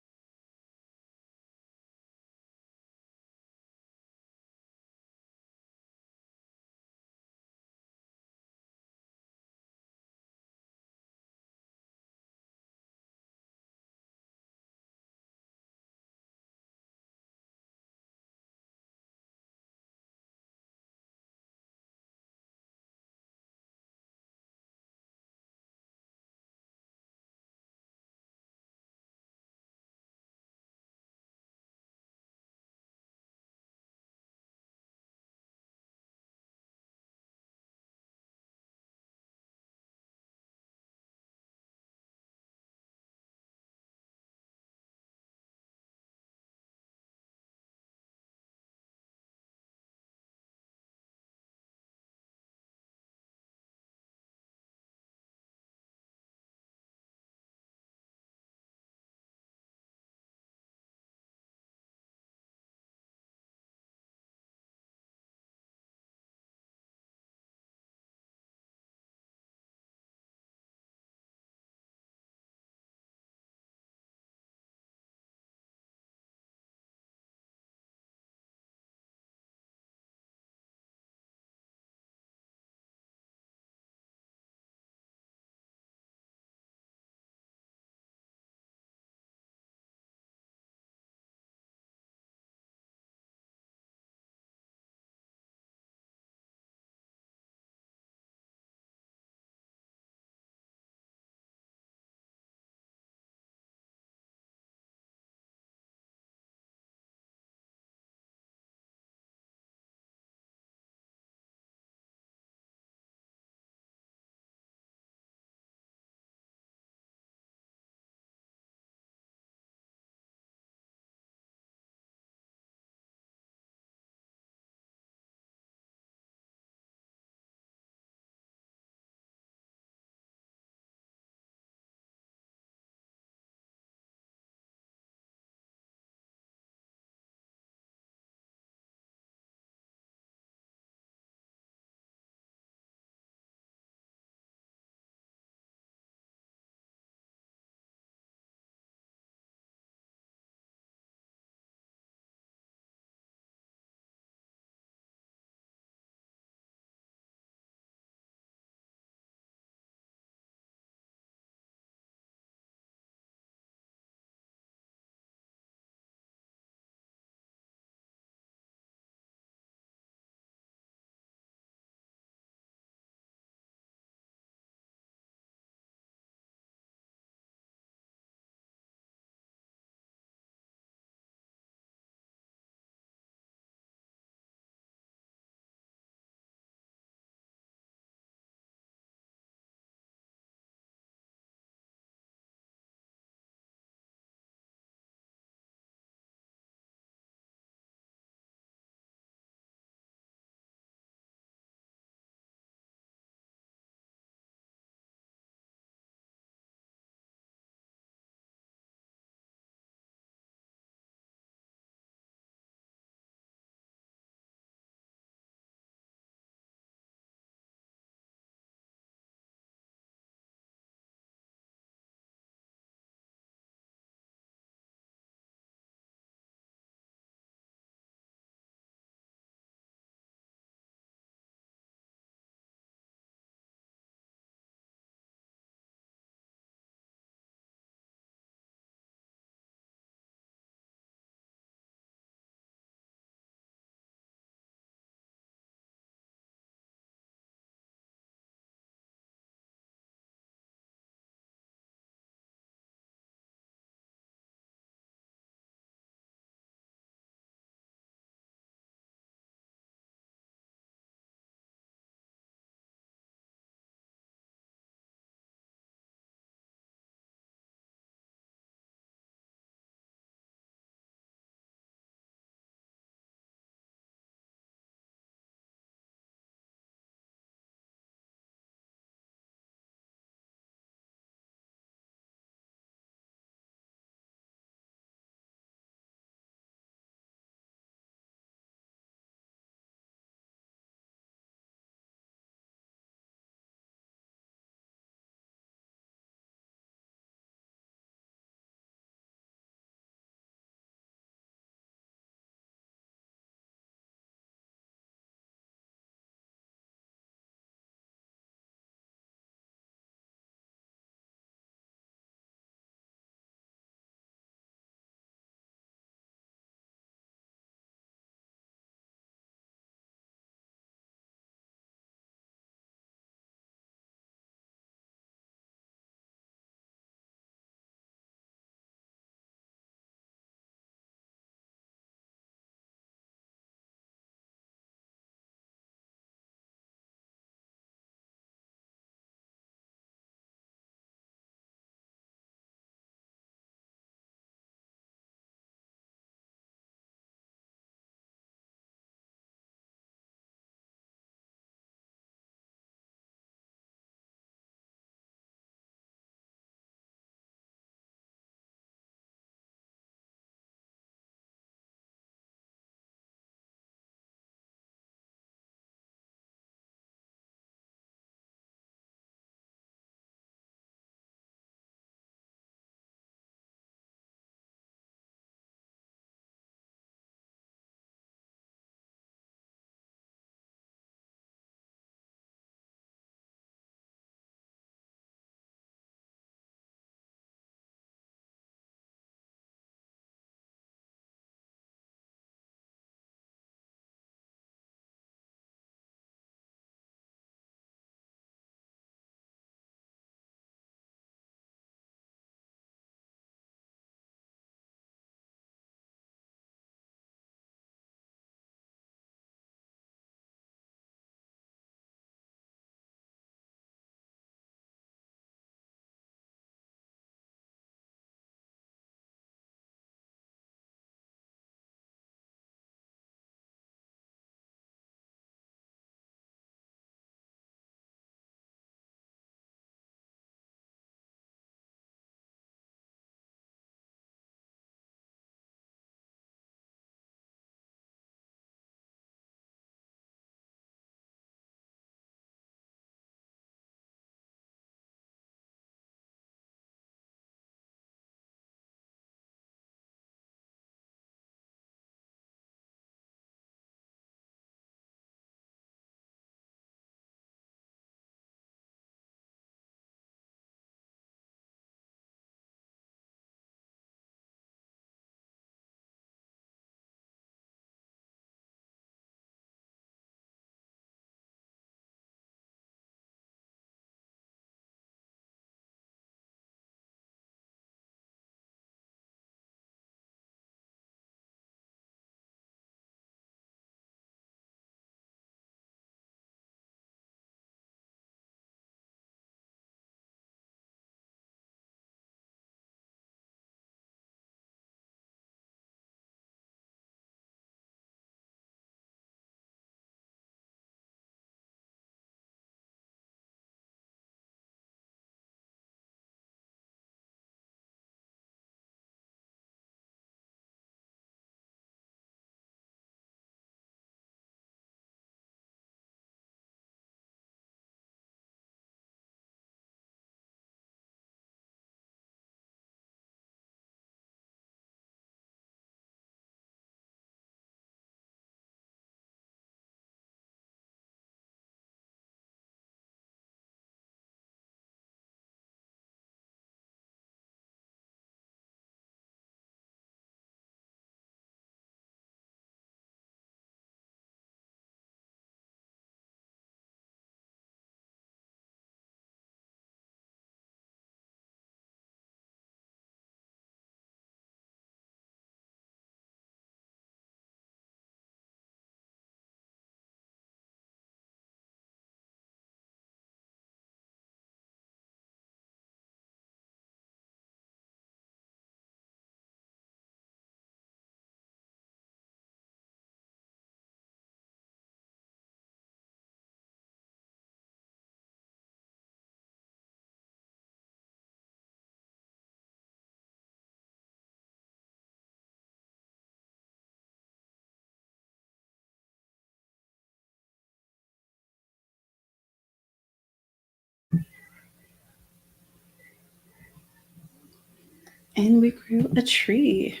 And we grew a tree.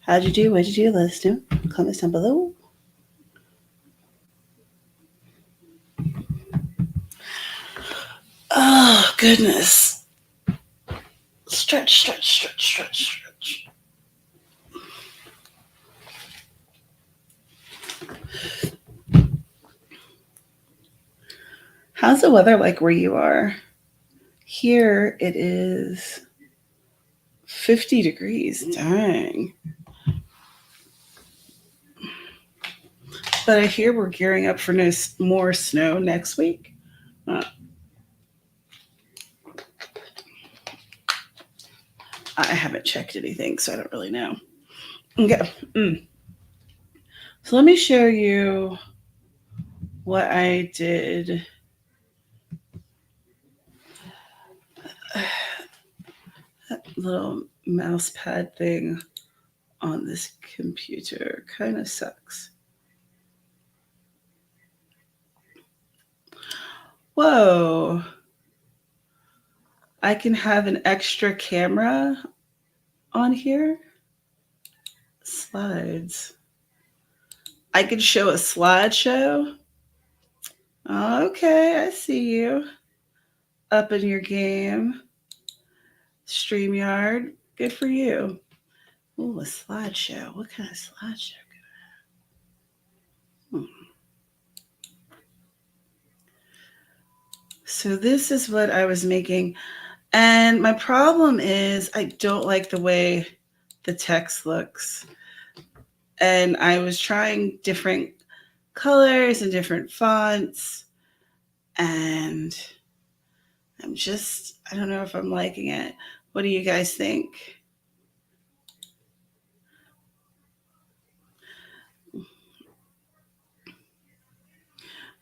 How'd you do? What'd you do? Let us know. Comments down below. Oh, goodness. Stretch, stretch, stretch, stretch, stretch. How's the weather like where you are? Here it is 50 degrees. Dang. But I hear we're gearing up for more snow next week. I haven't checked anything, so I don't really know. Okay. So let me show you what I did. That little mouse pad thing on this computer kind of sucks. Whoa. I can have an extra camera on here. Slides. I can show a slideshow. Okay, I see you. Up in your game. StreamYard. Good for you. Ooh, a slideshow. What kind of slideshow could I have? So this is what I was making. And my problem is I don't like the way the text looks. And I was trying different colors and different fonts. And I don't know if I'm liking it. What do you guys think?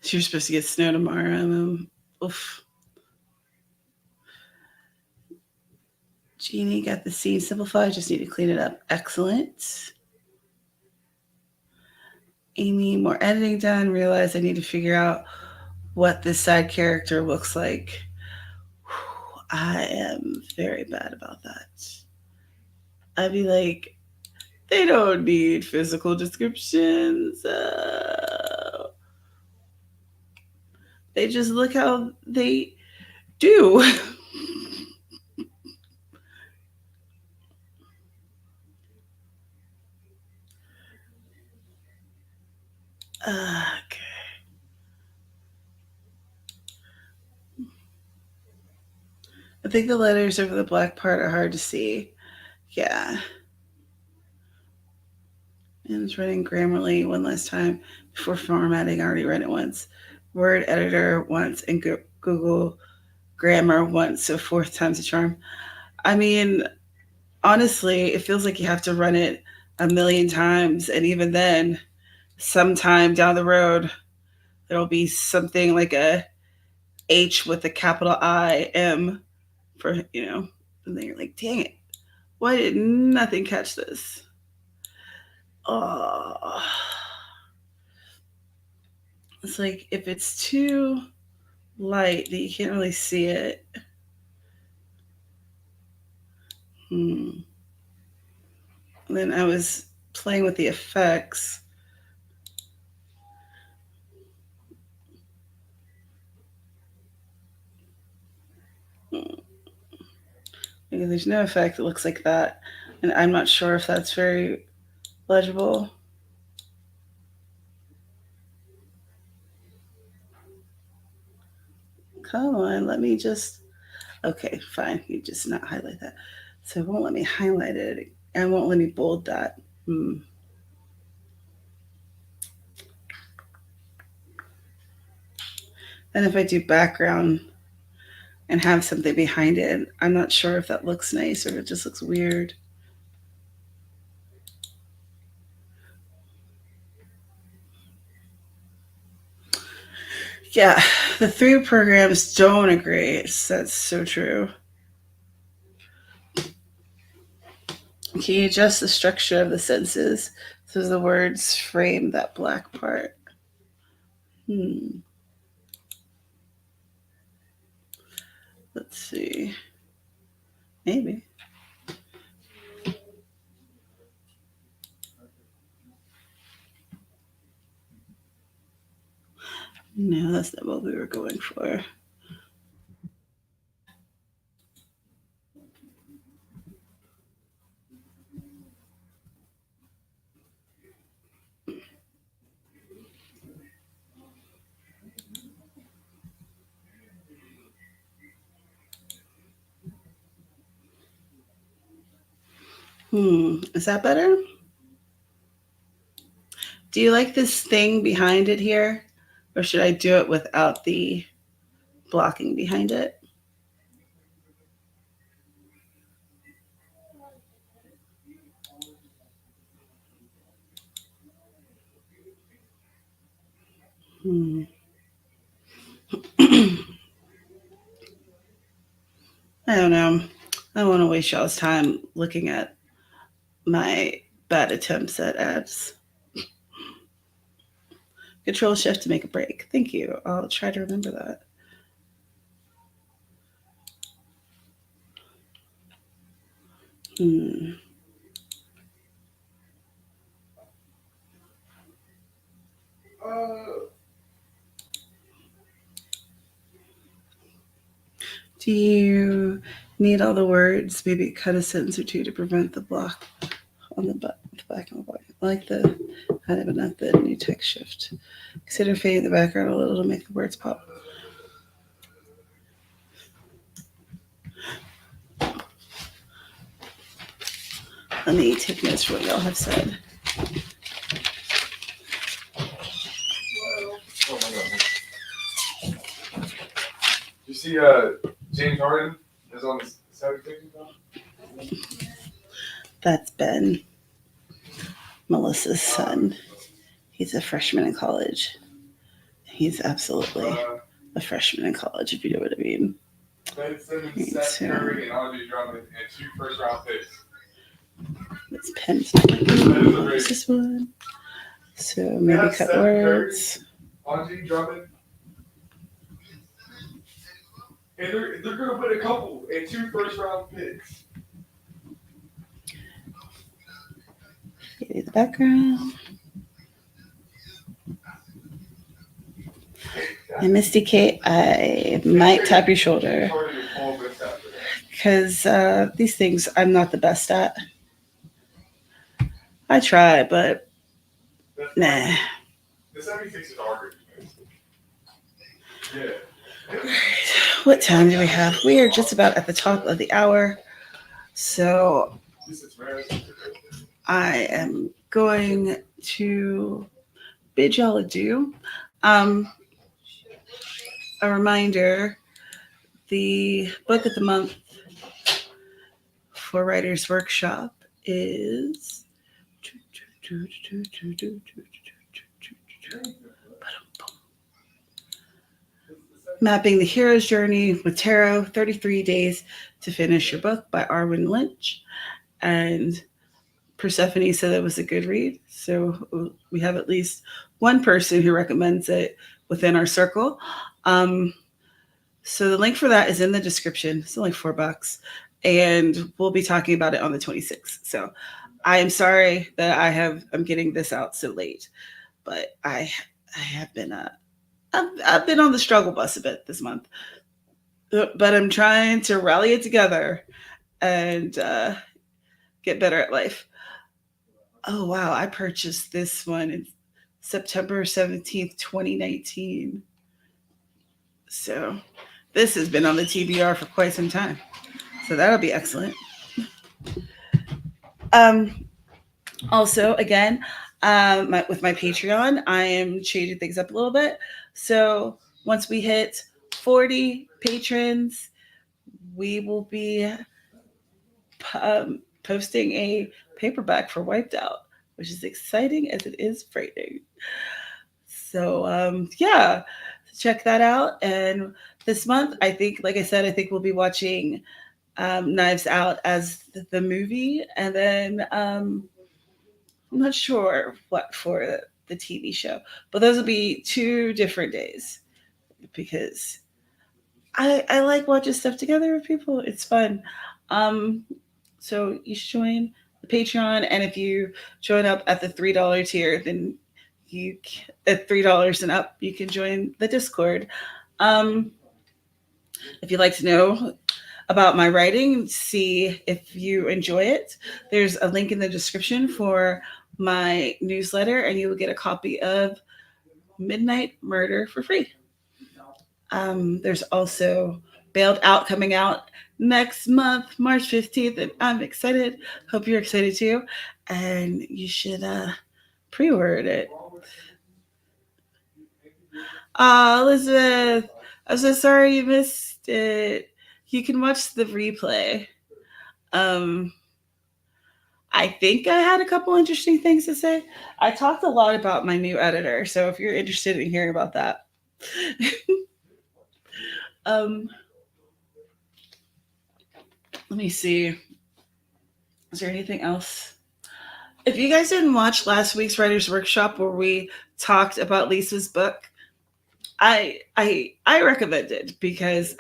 So you're supposed to get snow tomorrow. Oof. Jeannie got the scene simplified. Just need to clean it up. Excellent. Amy, more editing done. Realized I need to figure out what this side character looks like. I am very bad about that. I'd be like, they don't need physical descriptions. They just look how they do. Okay. I think the letters over the black part are hard to see. Yeah. And it's running Grammarly one last time before formatting. I already read it once. Word editor once and Google Grammar once. So fourth time's a charm. I mean, honestly, it feels like you have to run it a million times. And even then, sometime down the road, there'll be something like a H with a capital I M for, and then you're like, dang it, why did nothing catch this? Oh, it's like if it's too light that you can't really see it. And then I was playing with the effects. Because there's no effect that looks like that. And I'm not sure if that's very legible. Come on, let me just. Okay, fine. You just not highlight that. So it won't let me highlight it. And won't let me bold that. And if I do background and have something behind it, I'm not sure if that looks nice or if it just looks weird. Yeah, the three programs don't agree. That's so true. Can you adjust the structure of the sentences so the words frame that black part? Let's see. Maybe. No, that's not what we were going for. Is that better? Do you like this thing behind it here? Or should I do it without the blocking behind it? Hmm. I don't know. I don't want to waste y'all's time looking at my bad attempts at ads. Control Shift to make a break. Thank you. I'll try to remember that. Hmm. Do you need all the words? Maybe cut a sentence or two to prevent the block on the back of the block. I like the kind of not the new text shift. Consider fading the background a little to make the words pop. Let me take notes for what y'all have said. Oh my god. You see James Harden is on the 76ers? That's Ben, Melissa's son. He's a freshman in college. He's absolutely a freshman in college, if you know what I mean. Ben Simmons, Seth Curry, and Andre Drummond, and 2 first-round picks. It's Penn's. What's this one? So maybe cut Seth words. Curry, Andre Drummond. And they're going to put a couple and 2 first-round picks. Get the background. And Misty Kate, I might tap your shoulder. Because these things I'm not the best at. I try, but nah. The 76 is harder. Yeah. What time do we have? We are just about at the top of the hour. So I am going to bid y'all adieu. A reminder, the book of the month for Writers Workshop is Mapping the Hero's Journey with Tarot, 33 Days to Finish Your Book by Arwen Lynch. And Persephone said it was a good read. So we have at least one person who recommends it within our circle. So the link for that is in the description. It's only $4. And we'll be talking about it on the 26th. So I am sorry that I'm getting this out so late. But I have been I've been on the struggle bus a bit this month, but I'm trying to rally it together and get better at life. Oh, wow. I purchased this one in September 17th, 2019. So this has been on the TBR for quite some time. So that'll be excellent. Also, again, with my Patreon, I am changing things up a little bit. So once we hit 40 patrons, we will be posting a paperback for Wiped Out, which is exciting as it is frightening. So yeah, check that out. And this month, I think, like I said, I think we'll be watching Knives Out as the movie, and then I'm not sure what for the TV show, but those will be 2 different days because I like watching stuff together with people. It's fun. So you should join the Patreon, and if you join up at the $3 tier, then at $3 and up, you can join the Discord. Um, if you'd like to know about my writing, see if you enjoy it, there's a link in the description for my newsletter, and you will get a copy of Midnight Murder for free. There's also Bailed Out coming out next month, March 15th, and I'm excited. Hope you're excited too. And you should pre-order it. Elizabeth, I'm so sorry you missed it. You can watch the replay. Um, I think I had a couple interesting things to say. I talked a lot about my new editor, so if you're interested in hearing about that. um, let me see. Is there anything else? If you guys didn't watch last week's writer's workshop where we talked about Lisa's book, I recommend it because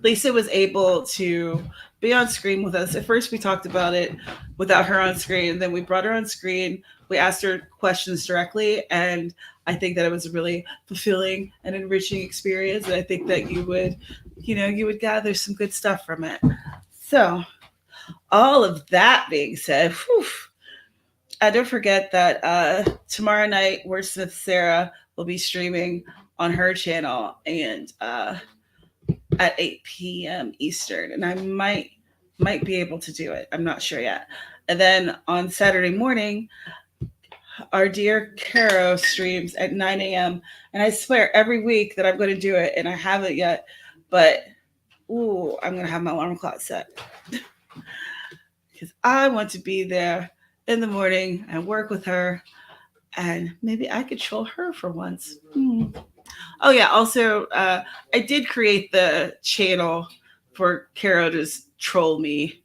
Lisa was able to be on screen with us. At first, we talked about it without her on screen. Then we brought her on screen. We asked her questions directly, and I think that it was a really fulfilling and enriching experience. And I think that you would gather some good stuff from it. So, all of that being said, don't forget that tomorrow night, Wordsmith Sarah will be streaming on her channel and at 8 p.m. Eastern, and I might be able to do it. I'm not sure yet. And then on Saturday morning, our dear Carrow streams at 9 a.m. And I swear every week that I'm going to do it, and I haven't yet, but I'm going to have my alarm clock set because I want to be there in the morning and work with her, and maybe I could troll her for once. Oh yeah, also I did create the channel for Carrow to troll me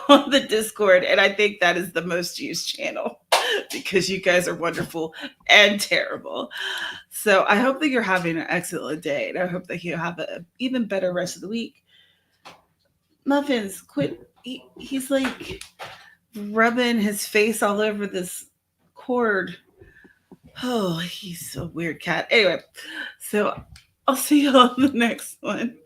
on the Discord, and I think that is the most used channel because you guys are wonderful and terrible. So I hope that you're having an excellent day, and I hope that you have an even better rest of the week. Muffins, quit. He's like rubbing his face all over this cord. Oh, he's a weird cat. Anyway, so I'll see you on the next one.